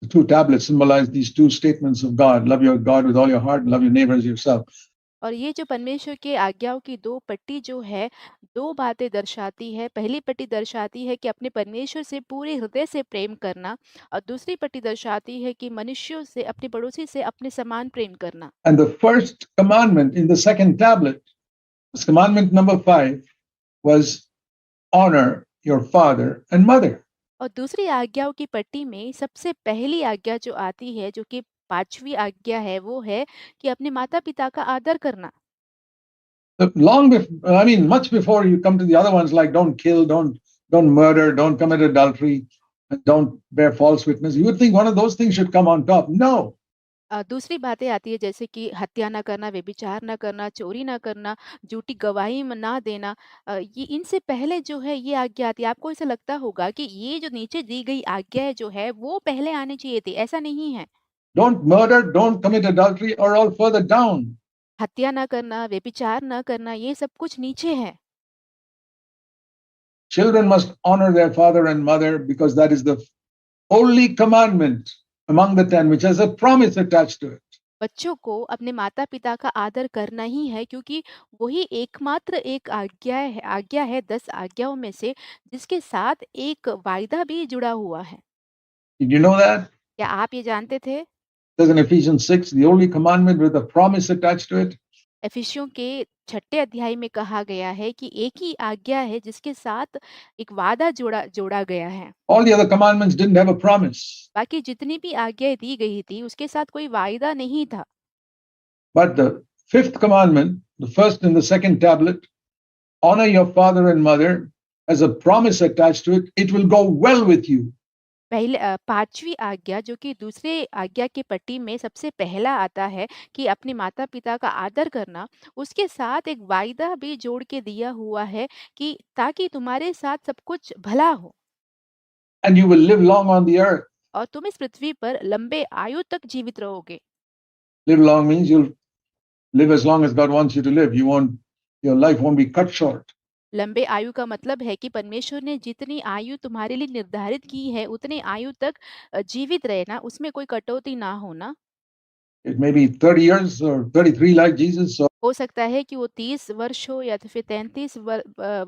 The 2 tablets symbolize these 2 statements of God. Love your God with all your heart and love your neighbor as yourself. और ये जो परमेश्वर के आज्ञाओं की 2 पट्टी जो है, 2 बातें दर्शाती है। पहली पट्टी दर्शाती है कि अपने परमेश्वर से पूरे हृदय से प्रेम करना और दूसरी पट्टी दर्शाती है कि मनुष्यों से, अपने पड़ोसी से अपने समान प्रेम करना। And the first commandment in the second tablet, this commandment number 5, was honor your father and mother. और दूसरी आज्ञाओं की पट्टी में सबसे पहली आज्ञा जो आती है, जो कि 5वीं आज्ञा है, वो है कि अपने माता-पिता का आदर करना। Much before you come to the other ones like don't kill, don't murder, don't commit adultery, and don't bear false witness, you would think one of those things should come on top. No. दूसरी बातें आती है जैसे कि हत्या ना करना, व्यभिचार ना करना, चोरी ना करना, झूठी गवाही ना देना। ये इनसे पहले जो है ये आज्ञा आती है। आपको ऐसा लगता होगा कि ये जो नीचे दी गई आज्ञा जो है वो पहले आनी चाहिए थी, ऐसा नहीं है। Don't murder, don't commit adultery, or all further down. हत्या ना करना, व्यभिचार ना करना, ये सब कुछ नीचे है। children must honor their father and mother because that is the only commandment among the 10 which has a promise attached to it. बच्चों को अपने माता-पिता का आदर करना ही है क्योंकि वही एकमात्र एक आज्ञा है 10 आज्ञाओं में से जिसके साथ एक वायदा भी जुड़ा हुआ है। Did you know that? क्या आप ये जानते थे? It says in Ephesians 6, the only commandment with a promise attached to it. एफिसियों के 6 अध्याय में कहा गया है कि एक ही आज्ञा है जिसके साथ एक वादा जोड़ा जोड़ा गया है। All the other commandments didn't have a promise. बाकी जितनी भी आज्ञाएँ दी गई थी उसके साथ कोई वायदा नहीं था। But the fifth commandment, the first and the second tablet, honor your father and mother, as a promise attached to it, it will go well with you. पहले 5वीं आज्ञा जो कि दूसरे आज्ञा की पट्टी में सबसे पहला आता है कि अपने माता-पिता का आदर करना, उसके साथ एक वायदा भी जोड़ के दिया हुआ है कि ताकि तुम्हारे साथ सब कुछ भला हो And you will live long on the earth. और तुम इस पृथ्वी पर लंबे आयु तक जीवित रहोगे। Live long means you'll live as long as God wants you to live. Your life won't be cut short. लंबे आयु का मतलब है कि परमेश्वर ने जितनी आयु तुम्हारे लिए निर्धारित की है, उतनी आयु तक जीवित रहना, उसमें कोई कटौती ना होना। It may be 30 years or 33 like Jesus, or हो सकता है कि वो 30 वर्ष हो या तो फिर 33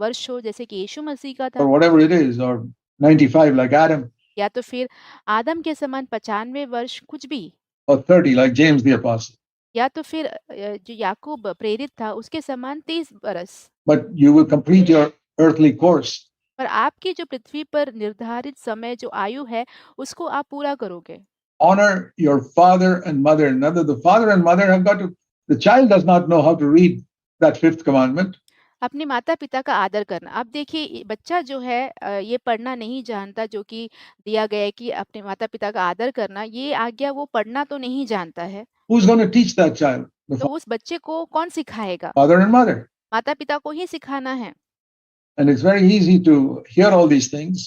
वर्ष हो जैसे कि यीशु मसीह का था, whatever it is, or 95 like Adam, या तो फिर आदम के समान 95 वर्ष कुछ भी, or 30 like James the Apostle. या तो फिर जो याकूब प्रेरित था उसके समान 30 बरस। But you will complete your earthly course. पर आपकी जो पृथ्वी पर निर्धारित समय जो आयु है, उसको आप पूरा करोगे। Honor your father and mother. Now that the father and mother have got to, the child does not know how to read that fifth commandment. अपने माता-पिता का आदर करना। अब देखिए बच्चा जो है ये पढ़ना नहीं जानता जो कि दिया गया है कि अपने माता-पिता का आदर करना, ये आज्ञा वो पढ़ना तो नहीं जानता है। Who's going to teach that child? The तो उस बच्चे को कौन सिखाएगा? father and mother. माता-पिता को ही सिखाना है। And it's very easy to hear all these things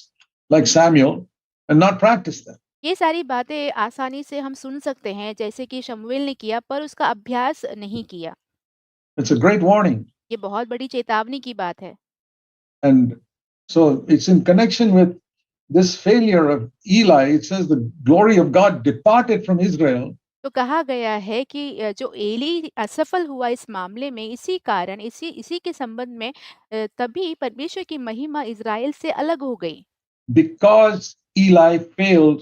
like Samuel and not practice them. ये सारी बातें आसानी से हम सुन सकते हैं जैसे कि शमूएल ने किया पर उसका अभ्यास नहीं किया। It's a great warning. ये बहुत बड़ी चेतावनी की बात है। And so it's in connection with this failure of Eli. It says the glory of God departed from Israel. तो कहा गया है कि जो एली असफल हुआ इस मामले में इसी कारण इसी इसी के संबंध में तभी परमेश्वर की महिमा इज़राइल से अलग हो गई। Because Eli failed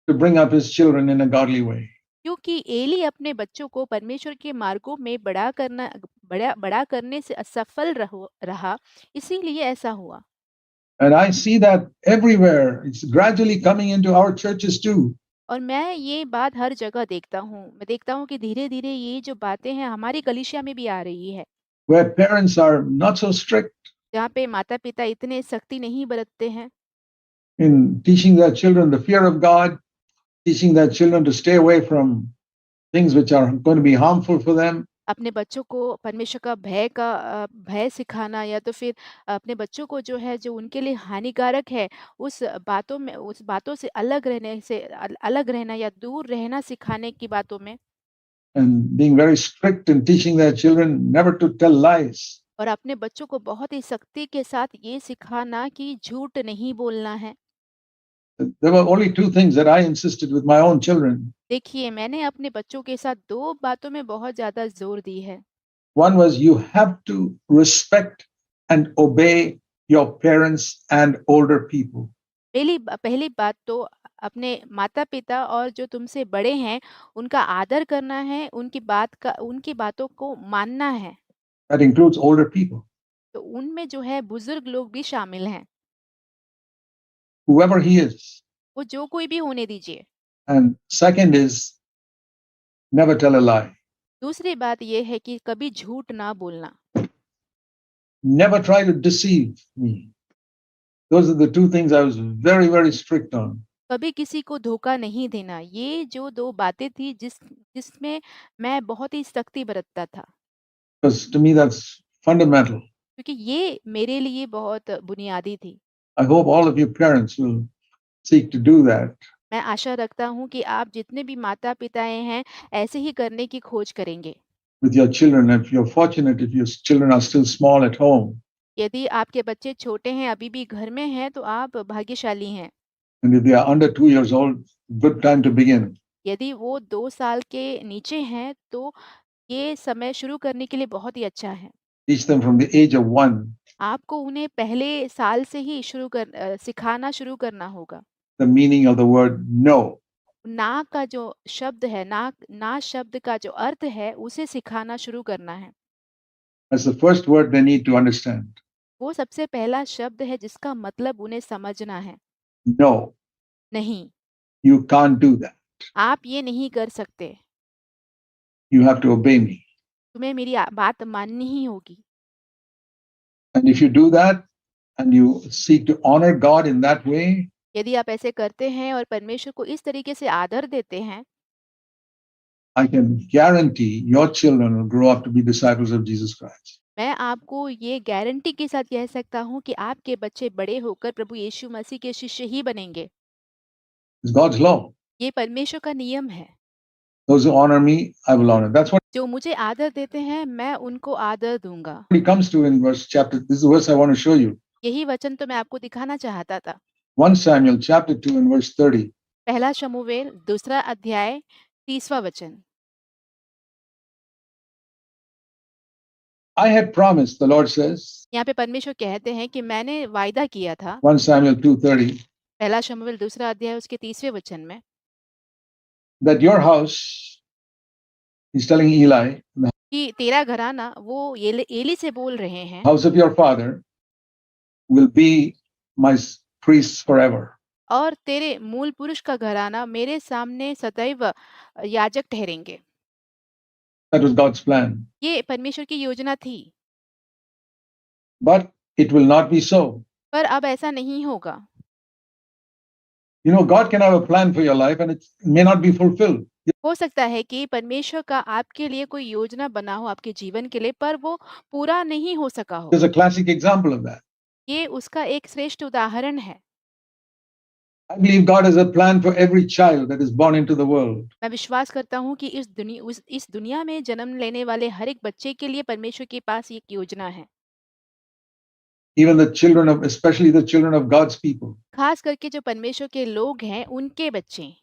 to bring up his children in a godly way. क्योंकि एली अपने बच्चों को परमेश्वर के मार्गों में बड़ा करने से असफल रहा, इसीलिए ऐसा हुआ। And I see that everywhere. It's gradually coming into our churches too. और मैं ये बात हर जगह देखता हूँ। मैं देखता हूँ कि धीरे-धीरे ये जो बातें हैं हमारी कलीसिया में भी आ रही है। Where parents are not so strict जहाँ पे माता-पिता इतने सख्ती नहीं बरतते हैं in teaching their children the fear of God, teaching their children to stay away from things which are going to be harmful for them. अपने बच्चों को परमेश्वर का भय सिखाना या तो फिर अपने बच्चों को जो है जो उनके लिए हानिकारक है उस बातों से अलग रहना या दूर रहना सिखाने की बातों में And being very strict in teaching their children never to tell lies. और अपने बच्चों को बहुत ही सख्ती के साथ ये सिखाना कि झूठ नहीं बोलना है। There were only two things that I insisted with my own children. देखिए मैंने अपने बच्चों के साथ 2 बातों में बहुत ज़्यादा ज़ोर दी है। One was you have to respect and obey your parents and older people. पहली बात तो अपने माता-पिता और जो तुमसे बड़े हैं, उनका आदर करना है, उनकी बातों को मानना है। That includes older people. तो उनमें जो है बुजुर्ग लोग भी शामिल हैं, Whoever he is. वो जो कोई भी होने दीजिए। And second is never tell a lie. दूसरी बात ये है कि कभी झूठ ना बोलना। Never try to deceive me. Those are the two things I was very, very strict on. कभी किसी को धोखा नहीं देना। ये जो 2 बातें थी जिसमें मैं बहुत ही सख्ती बरतता था। Because to me that's fundamental. क्योंकि ये मेरे लिए बहुत बुनियादी थी। I hope all of you parents will seek to do that. मैं आशा रखता हूँ कि आप जितने भी माता-पिताएँ हैं, ऐसे ही करने की खोज करेंगे। With your children, if you're fortunate, if your children are still small at home. यदि आपके बच्चे छोटे हैं, अभी भी घर में हैं, तो आप भाग्यशाली हैं। And if they are under 2 years old, good time to begin. यदि वो 2 साल के नीचे हैं, तो ये समय शुरू करने के लिए बहुत ही अच्छा है। Teach them from the age of 1 आपको उन्हें पहले साल से ही सिखाना शुरू करना होगा। the meaning of the word no. ना का जो शब्द है, ना शब्द का जो अर्थ है, उसे सिखाना शुरू करना है। That's the first word they need to understand. वो सबसे पहला शब्द है जिसका मतलब उन्हें समझना है। No, नहीं, you can't do that. आप ये नहीं कर सकते। You have to obey me. तुम्हें मेरी बात माननी ही होगी। And if you do that and you seek to honor God in that way, यदि आप ऐसे करते हैं और परमेश्वर को इस तरीके से आदर देते हैं, I can guarantee your children will grow up to be disciples of Jesus Christ. मैं आपको ये गारंटी के साथ कह सकता हूँ कि आपके बच्चे बड़े होकर प्रभु यीशु मसीह के शिष्य ही बनेंगे। It's God's law. ये परमेश्वर का नियम है। Those who honor me, I will honor. That's what जो मुझे आदर देते हैं, मैं उनको आदर दूँगा। he comes to in verse chapter. This is the verse I want to show you. यही वचन तो मैं आपको दिखाना चाहता था। 1 Samuel chapter 2 and verse 30. पहला शमूएल दूसरा अध्याय 30वां वचन। I had promised, the Lord says, यहाँ पे परमेश्वर कहते हैं कि मैंने वायदा किया था, 1 Samuel 2:30, पहला शमूएल दूसरा अध्याय उसके 30वें वचन में, that your house, he's telling Eli, the कि तेरा घराना, वो एली से बोल रहे हैं, house of your father will be my priests forever. और तेरे मूल पुरुष का घराना मेरे सामने सदैव याजक ठहरेंगे। That was God's plan. ये परमेश्वर की योजना थी, But it will not be so. पर अब ऐसा नहीं होगा। You know, God can have a plan for your life and it may not be fulfilled. हो सकता है कि परमेश्वर का आपके लिए कोई योजना बना हो आपके जीवन के लिए, पर वो पूरा नहीं हो सका हो। There's a classic example of that. ये उसका एक श्रेष्ठ उदाहरण है। I believe God has a plan for every child that is born into the world. मैं विश्वास करता हूँ कि इस दुनिया में जन्म लेने वाले हर एक बच्चे के लिए परमेश्वर के पास एक योजना है। Even the children of, especially the children of God's people. खास करके जो परमेश्वर के लोग हैं, उनके बच्चे।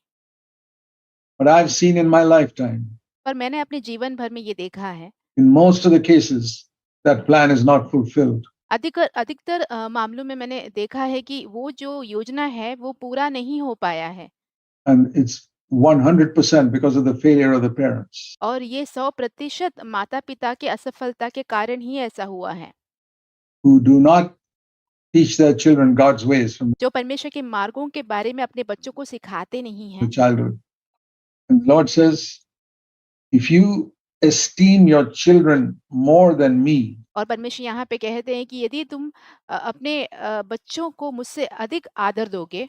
But I've seen in my lifetime, पर मैंने अपने जीवन भर में ये देखा है, in most of the cases, that plan is not fulfilled. अधिकतर मामलों में मैंने देखा है कि वो जो योजना है, वो पूरा नहीं हो पाया है। And it's 100% because of the failure of the parents. और ये 100% माता-पिता के असफलता के कारण ही ऐसा हुआ है। Who do not teach their children God's ways from जो परमेश्वर के मार्गों के बारे में अपने बच्चों को सिखाते नहीं the हैं। childhood. And the Lord says, if you esteem your children more than me, और परमेश्वर यहाँ पे कहते हैं कि यदि तुम अपने बच्चों को मुझसे अधिक आदर दोगे,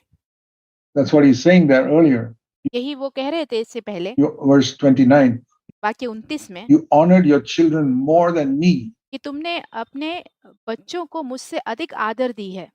that's what he's saying there earlier. यही वो कह रहे थे इससे पहले, Verse 29, वाक्य 29 में, you honored your children more than me. कि तुमने अपने बच्चों को मुझसे अधिक आदर दी है।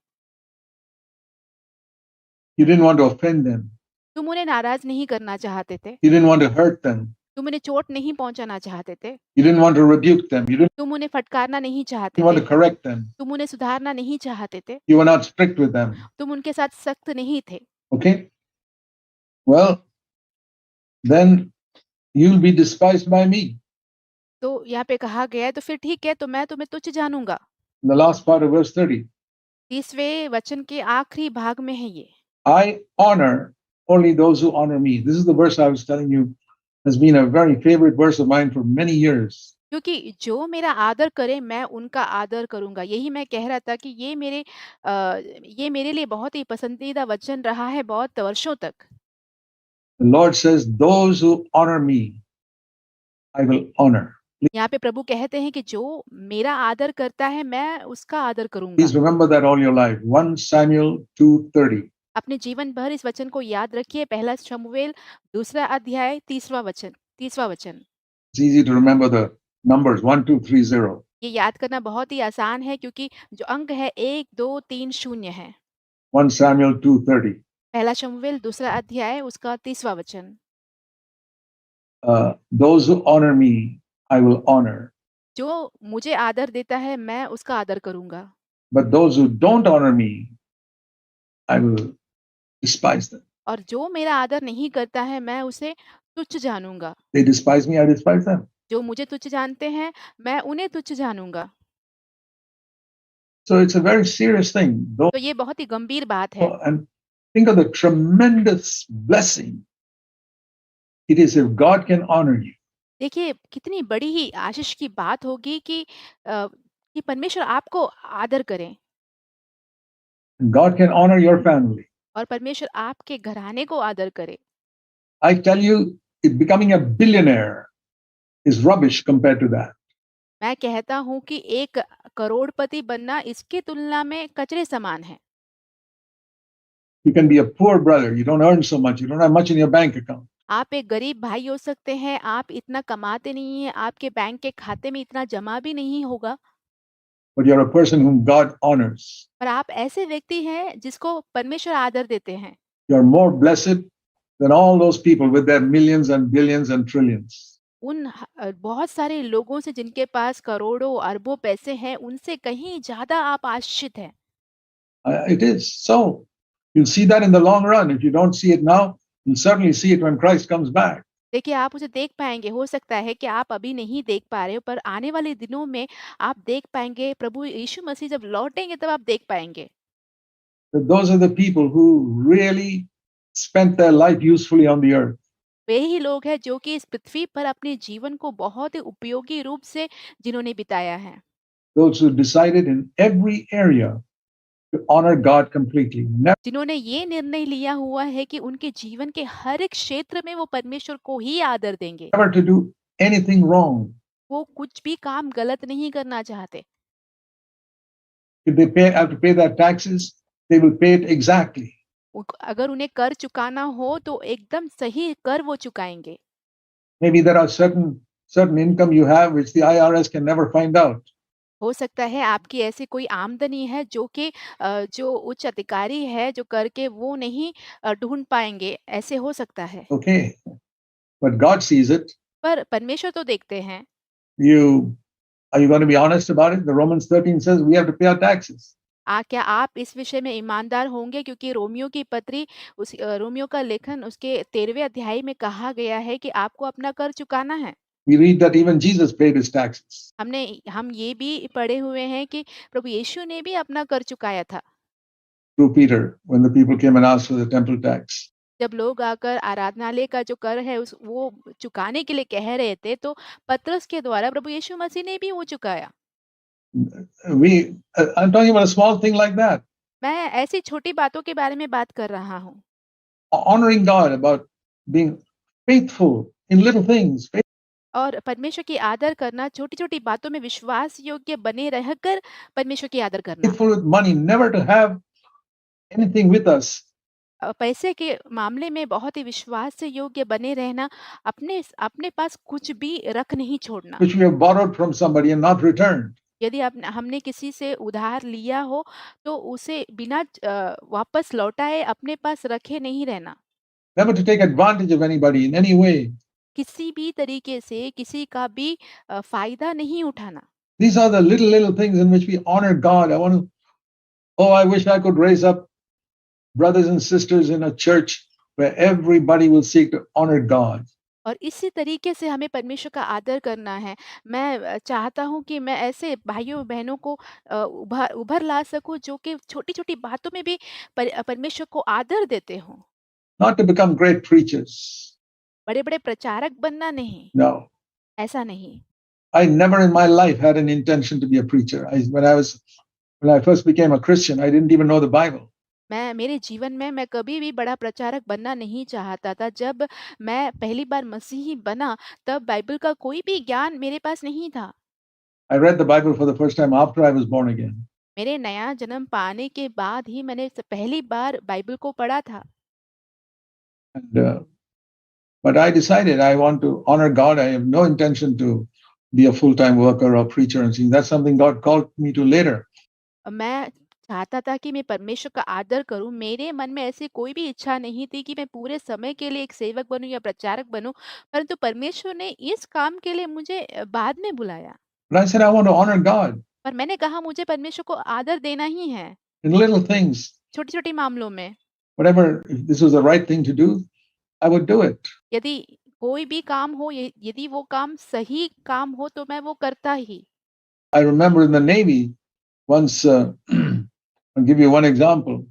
You didn't want to offend them. तुम उन्हें नाराज नहीं करना चाहते थे, You didn't want to hurt them. तुम उन्हें चोट नहीं पहुंचाना चाहते थे, You didn't want to rebuke them. You didn't तुम उन्हें फटकारना नहीं चाहते want थे, to correct them. तुम उन्हें सुधारना नहीं चाहते थे, You were not strict with them. तुम उनके साथ सख्त नहीं थे। Okay? Well, then you'll be despised by me. तो यहाँ पे कहा गया है, तो फिर ठीक है, तो मैं तुम्हें तुच्छ जानूंगा। The last part of verse 30. 30वें वचन के आखिरी भाग में है ये। I honor only those who honor me. This is the verse I was telling you has been a very favorite verse of mine for many years. क्योंकि जो मेरा आदर करे, मैं उनका आदर करूँगा। यही मैं कह रहा था कि ये मेरे लिए बहुत ही पसंदीदा वचन रहा है बहुत वर्षों तक। The Lord says, those who honor me, I will honor. यहाँ पे प्रभु कहते हैं कि जो मेरा आदर करता है, मैं उसका आदर करूँगा। Please remember that all your life. 1 Samuel 2:30. अपने जीवन भर इस वचन को याद रखिए। पहला शमूएल दूसरा अध्याय 30वां वचन। It's easy to remember the numbers 1, 2, 3, 0. ये याद करना बहुत ही आसान है क्योंकि जो अंक है 1, 2, 3, 0 है। 1 Samuel 2:30. पहला शमूएल दूसरा अध्याय उसका 30वां वचन। Those who honor me, I will honor. जो मुझे आदर देता है, मैं उसका आदर करूँगा। But those who don't honor me, I will despise them. और जो मेरा आदर नहीं करता है, मैं उसे तुच्छ जानूँगा। They despise me, I despise them. जो मुझे तुच्छ जानते हैं, मैं उन्हें तुच्छ जानूँगा। So it's a very serious thing. तो ये बहुत ही गंभीर बात है। And think of the tremendous blessing it is if God can honor you. देखिए, कितनी बड़ी ही आशीष की बात होगी कि परमेश्वर आपको आदर करें And God can honor your family. और परमेश्वर आपके घराने को आदर करे। I tell you, becoming a billionaire is rubbish compared to that. मैं कहता हूँ कि एक करोड़पति बनना इसकी तुलना में कचरे समान है। You can be a poor brother, you don't earn so much, you don't have much in your bank account. आप एक गरीब भाई हो सकते हैं, आप इतना कमाते नहीं हैं, आपके बैंक के खाते में इतना जमा भी नहीं होगा, But you're a person whom God honors. पर आप ऐसे व्यक्ति हैं जिसको परमेश्वर आदर देते हैं। You're more blessed than all those people with their millions and billions and trillions. बहुत सारे लोगों से जिनके पास करोड़ों, अरबों पैसे हैं, उनसे कहीं ज़्यादा आप आशीषित हैं। It is. So you'll see that in the long run. If you don't see it now, you'll certainly see it when Christ comes back. देखिए, आप उसे देख पाएँगे, हो सकता है कि आप अभी नहीं देख पा रहे हो, पर आने वाले दिनों में आप देख पाएँगे, प्रभु यीशु मसीह जब लौटेंगे तब आप देख पाएँगे। That those are the people who really spent their life usefully on the earth. वे ही लोग हैं जो कि इस पृथ्वी पर अपने जीवन को बहुत ही उपयोगी रूप से जिन्होंने बिताया है। Those who decided in every area to honor God completely. जिन्होंने ये निर्णय लिया हुआ है कि उनके जीवन के हर एक क्षेत्र में वो परमेश्वर को ही आदर देंगे। Never to do anything wrong. वो कुछ भी काम गलत नहीं करना चाहते। If they have to pay their taxes, they will pay it exactly. अगर उन्हें कर चुकाना हो तो एकदम सही कर वो चुकाएंगे। Maybe there are certain income you have which the IRS can never find out. हो सकता है आपकी ऐसी कोई आमदनी है जो कि जो उच्च अधिकारी है जो कर के वो नहीं ढूंढ पाएंगे, ऐसे हो सकता है। Okay, but God sees it. पर परमेश्वर तो देखते हैं। You are you going to be honest about it? The Romans 13 says we have to pay our taxes. क्या आप इस विषय में ईमानदार होंगे, क्योंकि रोमियो की पत्री रोमियो का लेखन उसके 13वें अध्याय में कहा गया है कि आपको अपना कर चुकाना है। We read that even Jesus paid his taxes. हम ये भी पढ़े हुए हैं कि प्रभु यीशु ने भी अपना कर चुकाया था। Through Peter, when the people came and asked for the temple tax. जब लोग आकर आराधनालय का जो कर है उस वो चुकाने के लिए कह रहे थे, तो पतरस के द्वारा प्रभु यीशु मसीह ने भी वो चुकाया। I'm talking about a small thing like that. मैं ऐसी छोटी बातों के बारे में बात कर रहा हूँ। Honoring God, about being faithful in little things. और परमेश्वर की आदर करना, छोटी-छोटी बातों में विश्वास योग्य बने रहकर परमेश्वर की आदर करना। Faithful with money, never to have anything with us. पैसे के मामले में बहुत ही विश्वास से योग्य बने रहना, अपने अपने पास कुछ भी रख नहीं छोड़ना। Which we have borrowed from somebody and not returned. यदि हमने किसी से उधार लिया हो तो उसे बिना वापस लौटाए अपने पास रखे नहीं रहना। Never to take advantage of anybody in any way. किसी भी तरीके से किसी का भी फायदा नहीं उठाना। These are the little things in which we honor God. I wish I could raise up brothers and sisters in a church where everybody will seek to honor God. और इसी तरीके से हमें परमेश्वर का आदर करना है। मैं चाहता हूँ कि मैं ऐसे भाइयों-बहनों को उभर ला सकूँ जो कि छोटी-छोटी बातों में भी परमेश्वर को आदर देते हों। Not to become great preachers. बड़े-बड़े प्रचारक बनना नहीं। No. ऐसा नहीं। I never in my life had an intention to be a preacher. When I first became a Christian, I didn't even know the Bible. मेरे जीवन में मैं कभी भी बड़ा प्रचारक बनना नहीं चाहता था। जब मैं पहली बार मसीही बना, तब बाइबल का कोई भी ज्ञान मेरे पास नहीं था। I read the Bible for the first time after I was born again. मेरे नया जन्म पाने के बाद ही मैंने पहली बार बाइबल को पढ़ा था। But I decided I want to honor God. I have no intention to be a full-time worker or preacher and saying that's something God called me to later. मैं चाहता था कि मैं परमेश्वर का आदर करूं। मेरे मन में ऐसी कोई भी इच्छा नहीं थी कि मैं पूरे समय के लिए एक सेवक बनूं या प्रचारक बनूं, परंतु परमेश्वर ने इस काम के लिए मुझे बाद में बुलाया। But I said I want to honor God. पर मैंने कहा मुझे परमेश्वर को आदर देना ही है, in little things. छोटी-छोटी मामलों में। Whatever, if this was the right thing to do, I would do it. यदि कोई भी काम हो, यदि वो काम सही काम हो तो मैं वो करता ही। I remember in the Navy once, I'll give you one example.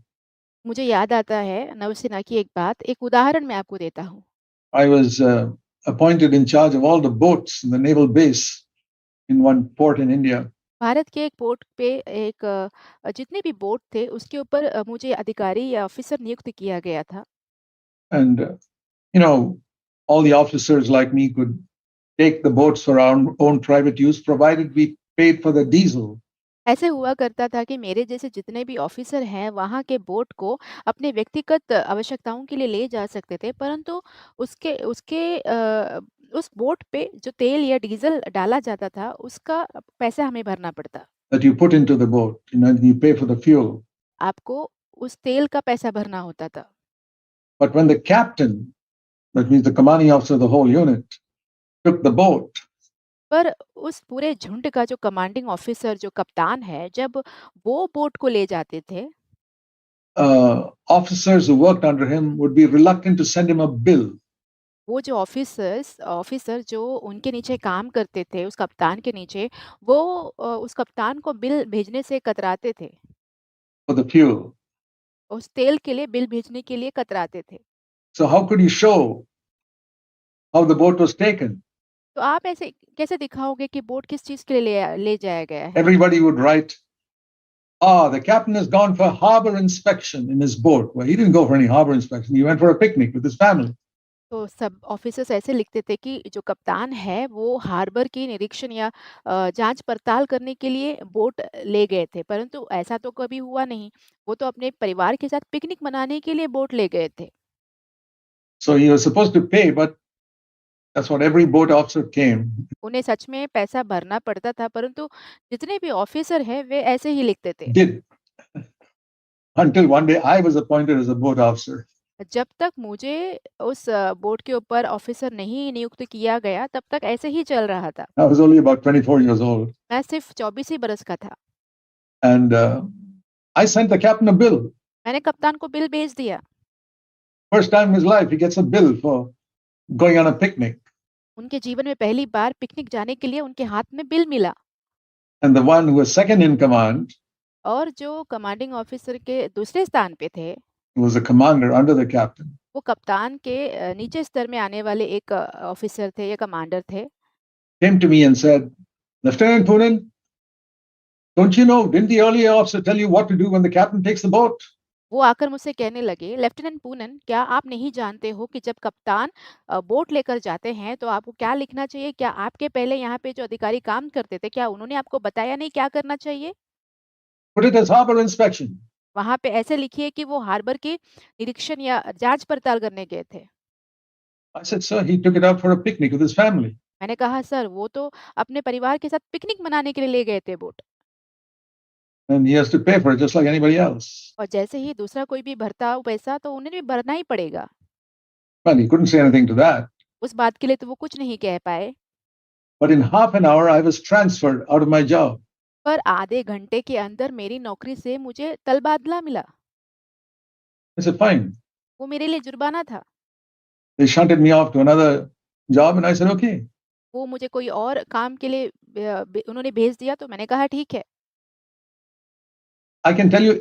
मुझे याद आता है नौसेना की एक बात, एक उदाहरण मैं आपको देता हूँ। I was appointed in charge of all the boats in the naval base in one port in India. Bharat के एक पोर्ट पे एक जितने भी बोट थे उसके ऊपर मुझे अधिकारी या ऑफिसर नियुक्त किया गया था। And, you know, all the officers like me could take the boats for our own private use, provided we paid for the diesel. ऐसे हुआ करता था कि मेरे जैसे जितने भी ऑफिसर हैं वहाँ के बोट को अपने व्यक्तिगत आवश्यकताओं के लिए ले जा सकते थे, परंतु उसके उसके उस बोट पे जो तेल या डीजल डाला जाता था उसका पैसा हमें भरना पड़ता। That you put into the boat, you pay for the fuel. आपको उस तेल का पैसा भरना होता था। But when the captain, that means the commanding officer of the whole unit, took the boat, पर उस पूरे झुंड का जो कमांडिंग ऑफिसर जो कप्तान है, जब वो बोट को ले जाते थे, officers who worked under him would be reluctant to send him a bill. वो जो ऑफिसर जो उनके नीचे काम करते थे, उस कप्तान के नीचे, वो उस कप्तान को बिल भेजने से कतराते थे। For the fuel. उस तेल के लिए बिल भेजने के लिए कतराते थे। So how could you show how the boat was taken? तो आप ऐसे कैसे दिखाओगे कि बोट किस चीज़ के लिए ले जाया गया है? Everybody would write, the captain has gone for harbor inspection in his boat. Well, he didn't go for any harbor inspection. He went for a picnic with his family. तो सब ऑफिसर्स ऐसे लिखते थे कि जो कप्तान है वो हार्बर की निरीक्षण या जांच पड़ताल करने के लिए बोट ले गए थे, परंतु ऐसा तो कभी हुआ नहीं। वो तो अपने परिवार के साथ पिकनिक मनाने के लिए बोट ले गए थे। So he was supposed to pay, but that's what every boat officer came. उन्हें सच में पैसा भरना पड़ता था, परंतु जितने भी ऑफिसर हैं वे ऐसे ही लिखते थे। Did until one day I was appointed as a boat officer. जब तक मुझे उस बोट के ऊपर ऑफिसर नहीं नियुक्त किया गया, तब तक ऐसे ही चल रहा था। I was only about 24 years old. मैं सिर्फ 24 ही बरस का था। And I sent the captain a bill. मैंने कप्तान को बिल भेज दिया। First time in his life, he gets a bill for going on a picnic. उनके जीवन में पहली बार पिकनिक जाने के लिए उनके हाथ में बिल मिला। And the one who was second in command, और जो कमांडिंग ऑफिसर के दूसरे स्थान पे थे, who was a commander under the captain, वो कप्तान के नीचे स्तर में आने वाले एक ऑफिसर थे या कमांडर थे। came to me and said, Lieutenant Poonen, don't you know, didn't the earlier officer tell you what to do when the captain takes the boat? वो आकर मुझसे कहने लगे, लेफ्टिनेंट पूनन, क्या आप नहीं जानते हो कि जब कप्तान बोट लेकर जाते हैं तो आपको क्या लिखना चाहिए? क्या आपके पहले यहाँ पे जो अधिकारी काम करते थे, क्या उन्होंने आपको बताया नहीं क्या करना चाहिए? Put it as harbor inspection. वहाँ पे ऐसे लिखिए कि वो हार्बर की निरीक्षण या जांच पड़ताल करने गए थे। I said, sir, he took it out for a picnic with his family. मैंने कहा, सर वो तो अपने परिवार के साथ पिकनिक मनाने के लिए ले गए थे boat, And he has to pay for it just like anybody else. और जैसे ही दूसरा कोई भी भरता हो पैसा तो उन्हें भी भरना ही पड़ेगा। Well, he couldn't say anything to that. उस बात के लिए तो वो कुछ नहीं कह पाए। But in half an hour, I was transferred out of my job. पर आधे घंटे के अंदर मेरी नौकरी से मुझे तबादला मिला। I said, fine. वो मेरे लिए जुर्माना था। They shunted me off to another job, and I said, okay. वो मुझे कोई और काम के लिए उन्होंने भेज दिया तो मैंने कहा ठीक है। I can tell you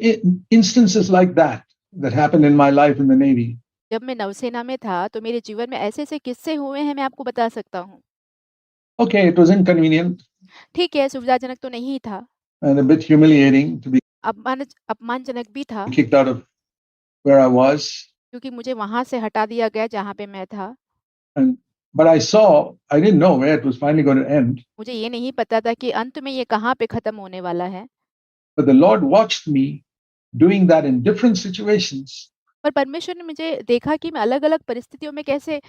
instances like that that happened in my life in the Navy. जब मैं नौसेना में था तो मेरे जीवन में ऐसे-ऐसे किस्से हुए हैं, मैं आपको बता सकता हूँ। Okay, it was inconvenient ठीक है, सुविधाजनक तो नहीं था, and a bit humiliating to be अपमानजनक भी था, kicked out of where I was. क्योंकि मुझे वहाँ से हटा दिया गया जहाँ पे मैं था। And but I didn't know where it was finally going to end. मुझे ये नहीं पता था कि अंत में ये कहाँ पे खत्म होने वाला है। But the Lord watched me doing that in different situations पर परमेश्वर ने मुझे देखा कि मैं अलग-अलग परिस्थितियों में कैसे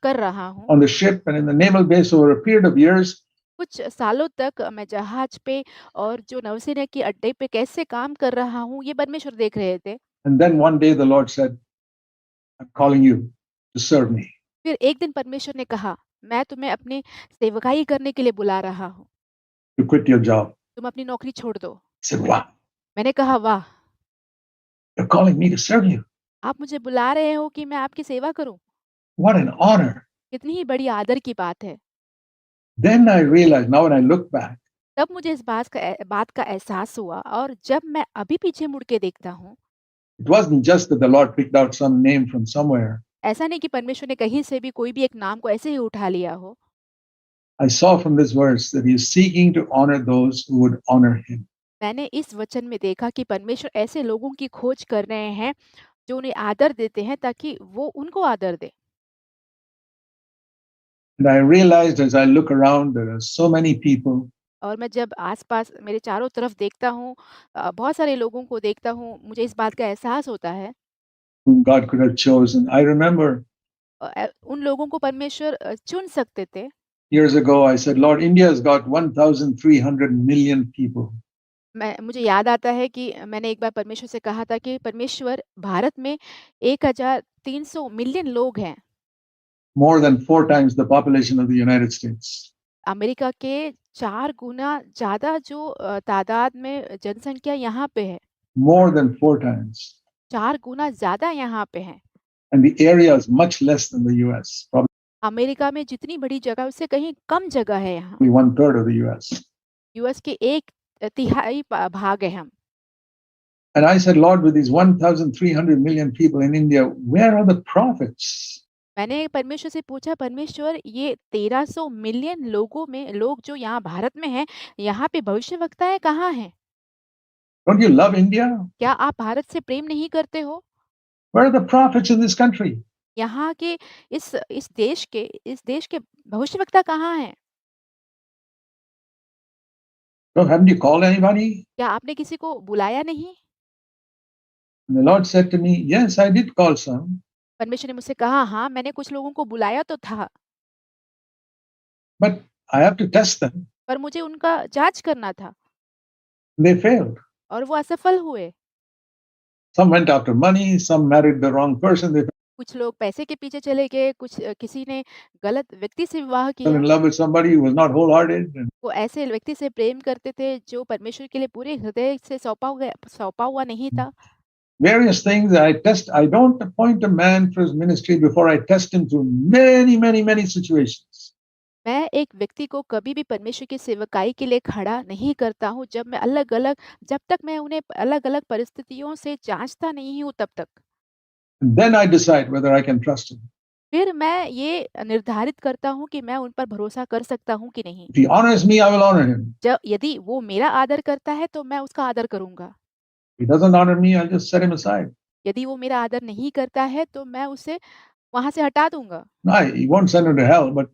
कर रहा हूँ। on the ship and in the naval base over a period of years. कुछ सालों तक मैं जहाज पे और जो नौसेना की अड्डे पे कैसे काम कर रहा हूँ, ये परमेश्वर देख रहे थे। And then one day the Lord said, I'm calling you to serve me. फिर एक दिन परमेश्वर ने कहा, मैं तुम्हें अपनी सेवकाई करने के लिए बुला रहा हूँ। To quit your job. तुम अपनी नौकरी छोड़ दो। I said, wow, मैंने कहा, वाह! you're calling me to serve you. आप मुझे बुला रहे हो कि मैं आपकी सेवा करूँ। What an honor. कितनी ही बड़ी आदर की बात है। Then I realized, now when I look back, तब मुझे इस बात का एहसास हुआ और जब मैं अभी पीछे मुड़ के देखता हूँ, it wasn't just that the Lord picked out some name from somewhere. ऐसा नहीं कि परमेश्वर ने कहीं से भी कोई भी एक नाम को ऐसे ही उठा लिया हो। I saw from this verse that he is seeking to honor those who would honor him. मैंने इस वचन में देखा कि परमेश्वर ऐसे लोगों की खोज कर रहे हैं, जो उन्हें आदर देते हैं ताकि वो उनको आदर दें। And I realized as I look around, there are so many people और मैं जब आस-पास मेरे चारों तरफ देखता हूँ बहुत सारे लोगों को देखता हूँ, मुझे इस बात का एहसास होता है whom God could have chosen. I remember उन लोगों को परमेश्वर चुन सकते थे। years ago, I said, Lord, India has got 1,300 million people. मुझे याद आता है कि मैंने एक बार परमेश्वर से कहा था कि परमेश्वर भारत में 1300 मिलियन लोग हैं। More than 4 times the population of the United States. America के 4 गुना ज़्यादा जो तादाद में जनसंख्या यहाँ पे है। More than 4 times. 4 गुना ज़्यादा यहाँ पे है। And the area is much less than the US, probably America में जितनी बड़ी जगह उससे कहीं कम जगह है यहाँ। 1/3 of the US. यूएस के 1 तिहाई भाग है हम। And I said, Lord, with these 1,300 million people in India, where are the prophets? मैंने परमेश्वर से पूछा परमेश्वर ये 1300 मिलियन लोगों में लोग जो यहाँ भारत में हैं, यहाँ पे भविष्यवक्ताएँ कहाँ हैं? Don't you love India? क्या आप भारत से प्रेम नहीं करते हो? Where are the prophets in this country? यहाँ के इस देश के भविष्यवक्ता कहाँ हैं? So haven't you called anybody? क्या आपने किसी को बुलाया नहीं? And the Lord said to me, yes, I did call some, परमेश्वर ने मुझसे कहा, हाँ, मैंने कुछ लोगों को बुलाया तो था, but I have to test them. पर मुझे उनका जाँच करना था They failed. और वो असफल हुए। Some went after money, some married the wrong person, they कुछ लोग पैसे के पीछे चले गए, किसी ने गलत व्यक्ति से विवाह fell किया। in love with somebody who was not wholehearted. And वो ऐसे व्यक्ति से प्रेम करते थे जो परमेश्वर के लिए पूरे हृदय से सौंपा हुआ नहीं था। various things I don't appoint a man for his ministry before I test him through many, many, many situations. मैं एक व्यक्ति को कभी भी परमेश्वर की सेवकाई के लिए खड़ा नहीं करता हूँ जब तक मैं उन्हें अलग-अलग परिस्थितियों से जाँचता नहीं हूँ तब तक। And then I decide whether I can trust him. फिर मैं ये निर्धारित करता हूँ कि मैं उन पर भरोसा कर सकता हूँ कि नहीं। If he honors me, I will honor him. यदि वो मेरा आदर करता है तो मैं उसका आदर करूँगा। If he doesn't honor me, I'll just set him aside. यदि वो मेरा आदर नहीं करता है तो मैं उसे वहाँ से हटा दूँगा। No, he won't send him to hell, but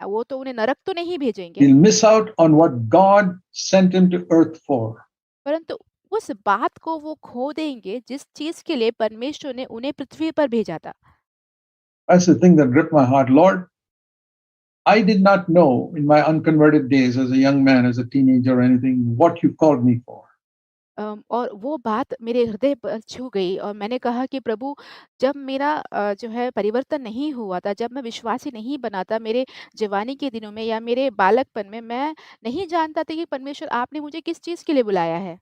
वो तो उन्हें नरक तो नहीं भेजेंगे, he'll miss out on what God sent him to earth for. परंतु उस बात को वो खो देंगे जिस चीज़ के लिए परमेश्वर ने उन्हें पृथ्वी पर भेजा था। That's the thing that gripped my heart. Lord, I did not know in my unconverted days as a young man, as a teenager or anything, what you called me for. और वो बात मेरे हृदय पर छू गई और मैंने कहा कि प्रभु जब मेरा जो है परिवर्तन नहीं हुआ था, जब मैं विश्वासी नहीं बना था मेरे जवानी के दिनों में या मेरे बालकपन में, मैं नहीं जानता था कि परमेश्वर आपने मुझे किस चीज़ के लिए बुलाया है।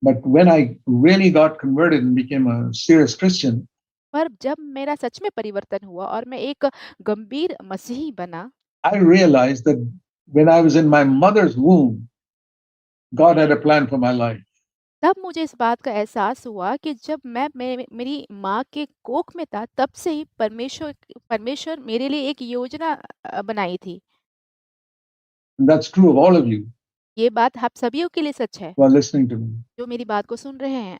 But when I really got converted and became a serious Christian, पर जब मेरा सच में परिवर्तन हुआ और मैं एक गंभीर मसीही बना, I realized that when I was in my mother's womb, God had a plan for my life. तब मुझे इस बात का एहसास हुआ कि जब मेरी माँ के कोख में था, तब से ही परमेश्वर मेरे लिए एक योजना बनाई थी। And that's true of all of you ये बात आप सभी के लिए सच है, who are listening to me. जो मेरी बात को सुन रहे हैं।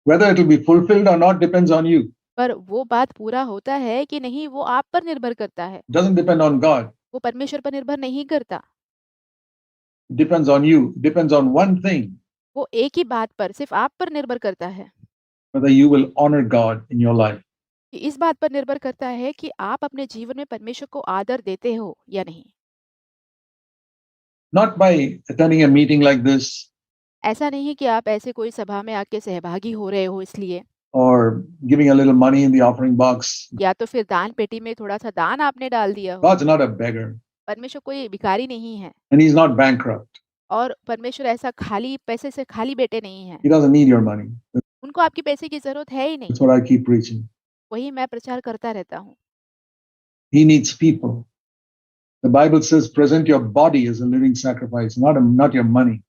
Whether it will be fulfilled or not depends on you. पर वो बात पूरा होता है कि नहीं, वो आप पर निर्भर करता है। It doesn't depend on God. वो परमेश्वर पर निर्भर नहीं करता। It depends on you. It depends on one thing, वो एक ही बात पर, सिर्फ़ आप पर निर्भर करता है, whether you will honor God in your life. कि इस बात पर निर्भर करता है कि आप अपने जीवन में परमेश्वर को आदर देते हो या नहीं। Not by attending a meeting like this ऐसा नहीं कि आप ऐसे कोई सभा में आके सहभागी हो रहे हो इसलिए, or giving a little money in the offering box. या तो फिर दान पेटी में थोड़ा-सा दान आपने डाल दिया हो। God's not a beggar परमेश्वर कोई भिखारी नहीं है and he's not bankrupt. और परमेश्वर ऐसा खाली पैसे से खाली बेटे नहीं हैं। He doesn't need your money. उनको आपके पैसे की ज़रूरत है ही नहीं। That's what I keep preaching. वही मैं प्रचार करता रहता हूँ। He needs people. The Bible says, present your body as a living sacrifice, not your money.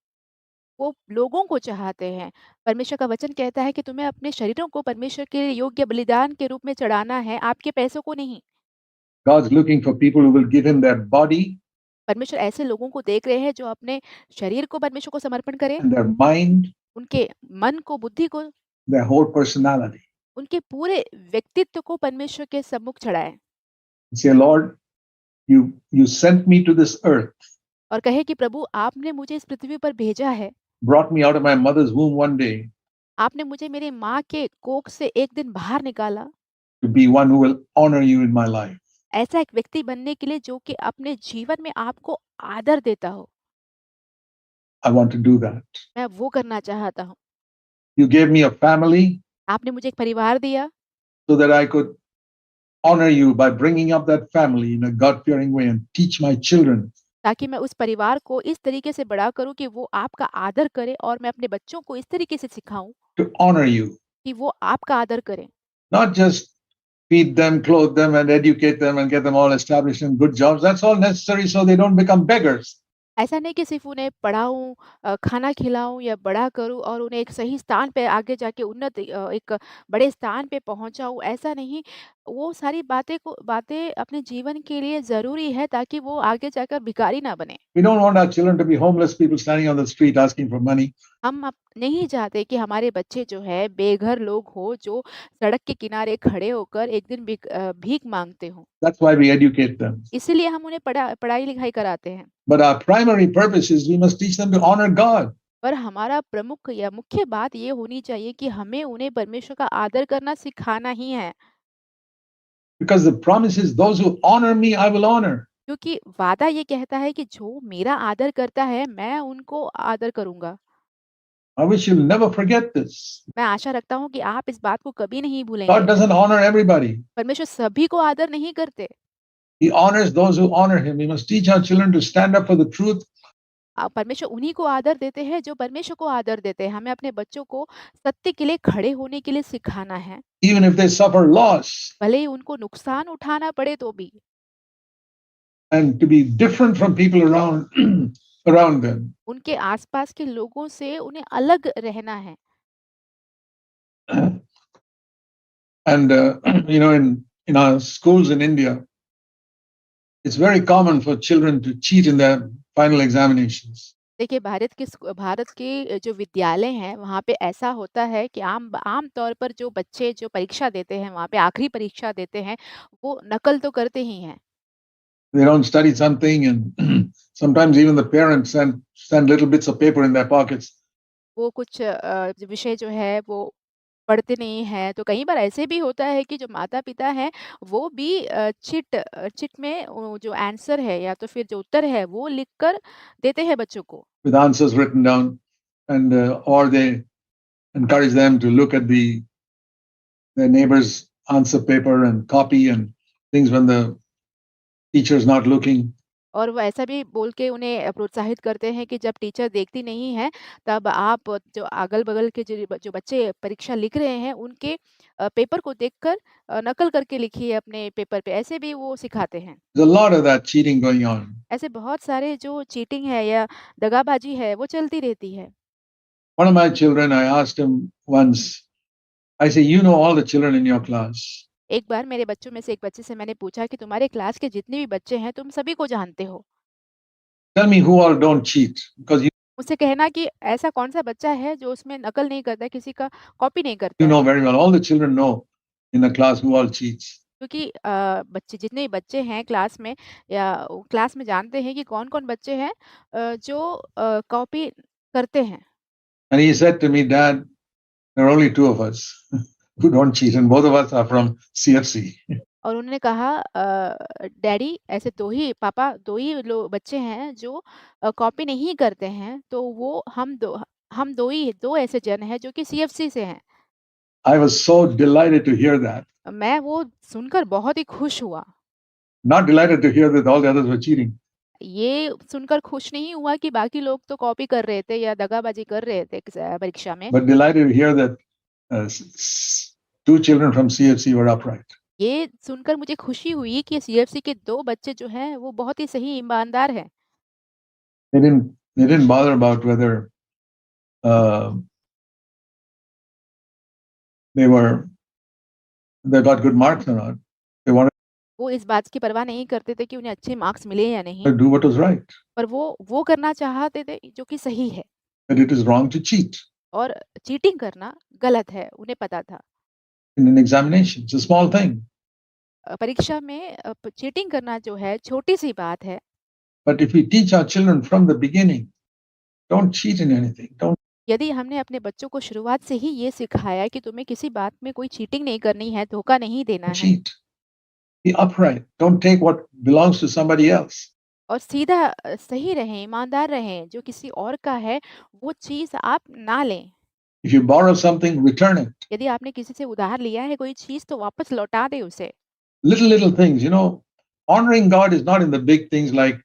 वो लोगों को चाहते हैं। परमेश्वर का वचन कहता है कि तुम्हें अपने शरीरों को परमेश्वर के लिए योग्य बलिदान के रूप में चढ़ाना है, आपके पैसों को नहीं। God's looking for people who will give him their body परमेश्वर ऐसे लोगों को देख रहे हैं जो अपने शरीर को परमेश्वर को समर्पण करें, and their mind, उनके मन को, बुद्धि को, their whole personality. उनके पूरे व्यक्तित्व को परमेश्वर के सम्मुख चढ़ाएँ Say, Lord, you sent me to this earth, और कहे कि प्रभु आपने मुझे इस पृथ्वी पर भेजा है। brought me out of my mother's womb one day आपने मुझे मेरी माँ के कोख से एक दिन बाहर निकाला, to be one who will honor you in my life. ऐसा एक व्यक्ति बनने के लिए जो कि अपने जीवन में आपको आदर देता हो। I want to do that. मैं वो करना चाहता हूँ। You gave me a family आपने मुझे एक परिवार दिया so that I could honor you by bringing up that family in a God-fearing way and teach my children ताकि मैं उस परिवार को इस तरीके से बड़ा करूँ कि वो आपका आदर करे और मैं अपने बच्चों को इस तरीके से सिखाऊँ to honor you, कि वो आपका आदर करें। not just feed them, clothe them, and educate them and get them all established in good jobs. That's all necessary so they don't become beggars. ऐसा नहीं कि सिर्फ़ उन्हें पढ़ाऊँ खाना खिलाऊँ या बड़ा करूँ और उन्हें एक सही स्थान पे आगे जाके एक बड़े स्थान पे पहुँचाऊँ, ऐसा नहीं। वो सारी बातें अपने जीवन के लिए ज़रूरी है ताकि वो आगे जाकर भिखारी ना बने। We don't want our children to be homeless people standing on the street asking for money. हम अप नहीं चाहते कि हमारे बच्चे जो है बेघर लोग हो जो सड़क के किनारे खड़े होकर एक दिन भीख माँगते हों। That's why we educate them. इसीलिए हम उन्हें पढ़ाई-लिखाई कराते हैं। But our primary purpose is we must teach them to honor God. पर हमारा प्रमुख या मुख्य बात ये होनी चाहिए कि हमें उन्हें परमेश्वर का आदर करना सिखाना ही है। Because the promise is those who honor me, I will honor. क्योंकि वादा ये कहता है कि जो मेरा आदर करता है, मैं उनको आदर करूँगा। I wish you'll never forget this. मैं आशा रखता हूँ कि आप इस बात को कभी नहीं God भूलेंगे। doesn't honor everybody. परमेश्वर सभी को आदर नहीं करते। He honors those who honor him. We must teach our children to stand up for the truth परमेश्वर उन्हीं को आदर देते हैं जो परमेश्वर को आदर देते हैं। हमें अपने बच्चों को सत्य के लिए खड़े होने के लिए सिखाना है। even if they suffer loss, भले ही उनको नुकसान उठाना पड़े तो भी। and to be different from people around them. उनके आस-पास के लोगों से उन्हें अलग रहना है। And in our schools in India, it's very common for children to cheat in their final examinations. देखिए भारत के जो विद्यालय हैं वहाँ पे ऐसा होता है कि आम तौर पर जो बच्चे जो परीक्षा देते हैं वहाँ पे आखिरी परीक्षा देते हैं वो नकल तो करते ही हैं। They don't study something, and sometimes even the parents send little bits of paper in their pockets. वो कुछ जो विषय जो है वो पढ़ते नहीं हैं तो कई बार ऐसे भी होता है कि जो माता-पिता हैं वो भी चिट में जो आंसर है या तो फिर जो उत्तर है वो लिख कर देते हैं बच्चों को। With answers written down, and or they encourage them to look at their neighbor's answer paper and copy and things when the teacher is not looking. और वो ऐसा भी बोल के उन्हें प्रोत्साहित करते हैं कि जब टीचर देखती नहीं है, तब आप जो अगल-बगल के जो बच्चे परीक्षा लिख रहे हैं, उनके पेपर को देखकर नकल करके लिखिए अपने पेपर पे, ऐसे भी वो सिखाते हैं। There's a lot of that cheating going on. ऐसे बहुत सारे जो चीटिंग है या दगाबाजी है, वो चलती रहती है। One of my children, I asked him once, I say, you know all the children in your class. एक बार मेरे बच्चों में से एक बच्चे से मैंने पूछा कि तुम्हारे क्लास के जितने भी बच्चे हैं, तुम सभी को जानते हो। Tell me who all don't cheat, because मुझसे कहना कि ऐसा कौन-सा बच्चा है जो उसमें नकल नहीं करता है, किसी का कॉपी नहीं करता you है? know very well. All the children know in the class who all cheats. क्योंकि बच्चे जितने भी बच्चे हैं क्लास में या क्लास में जानते हैं कि कौन-कौन बच्चे हैं जो कॉपी करते हैं। And he said to me, Dad, there are only two of us who don't cheat, and both of us are from CFC. और उन्होंने कहा डैडी ऐसे 2 ही बच्चे हैं जो कॉपी नहीं करते हैं, तो वो हम 2 ऐसे जन हैं जो कि सीएफसी से हैं। I was so delighted to hear that. मैं वो सुनकर बहुत ही खुश हुआ। Not delighted to hear that all the others were cheating. ये सुनकर खुश नहीं हुआ कि बाकी लोग तो कॉपी कर रहे थे या दगाबाजी कर रहे थे परीक्षा में। but delighted to hear that two children from CFC were upright. ये सुनकर मुझे खुशी हुई कि सीएफसी के 2 बच्चे जो हैं वो बहुत ही सही ईमानदार हैं। They didn't bother about whether uh, they were they got good marks or not. They wanted वो इस बात की परवाह नहीं करते थे कि उन्हें अच्छे मार्क्स मिले या नहीं, to do what was right. पर वो करना चाहते थे जो कि सही है That it is wrong to cheat और चीटिंग करना गलत है, उन्हें पता था। in an examination. It's a small thing. परीक्षा में चीटिंग करना जो है छोटी-सी बात है, But if we teach our children from the beginning, don't cheat in anything. Don't यदि हमने अपने बच्चों को शुरुआत से ही ये सिखाया कि तुम्हें किसी बात में कोई चीटिंग नहीं करनी है, धोखा नहीं देना है cheat. Be upright. Don't take what belongs to somebody else. और सीधा सही रहें, ईमानदार रहें, जो किसी और का है, वो चीज़ आप ना लें। If you borrow something, return it. यदि आपने किसी से उधार लिया है कोई चीज़ तो वापस लौटा दें उसे। Little things, honoring God is not in the big things like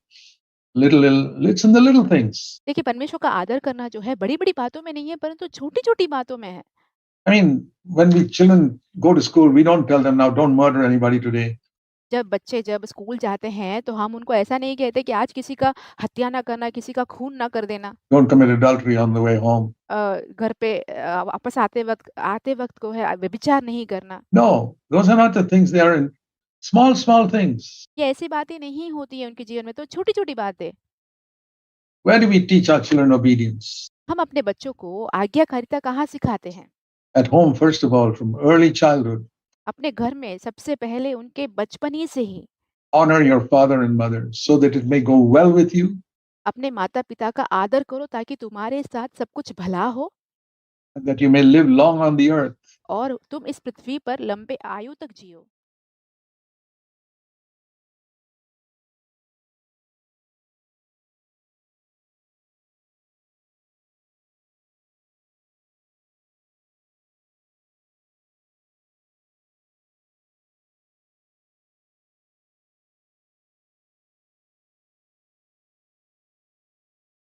little, it's in the little things. देखिए परमेश्वर का आदर करना जो है बड़ी-बड़ी बातों में नहीं है परंतु छोटी-छोटी बातों में है। I mean, when we children go to school, we don't tell them now, don't murder anybody today. जब स्कूल जाते हैं तो हम उनको ऐसा नहीं कहते कि आज किसी का हत्या ना करना, किसी का खून ना कर देना। Don't commit adultery on the way home. घर पे वापस आते वक़्त को है व्यभिचार नहीं करना। No, those are not the things. They are in small things. ये ऐसी बातें नहीं होती हैं उनके जीवन में तो छोटी-छोटी बातें। Where do we teach our children obedience? हम अपने बच्चों को आज्ञाकारिता कहाँ सिखाते हैं? At home, first of all, from early childhood. अपने घर में सबसे पहले उनके बचपन ही से ही Honor your father and mother so that it may go well with you अपने माता-पिता का आदर करो ताकि तुम्हारे साथ सब कुछ भला हो and that you may live long on the earth. और तुम इस पृथ्वी पर लंबे आयु तक जियो।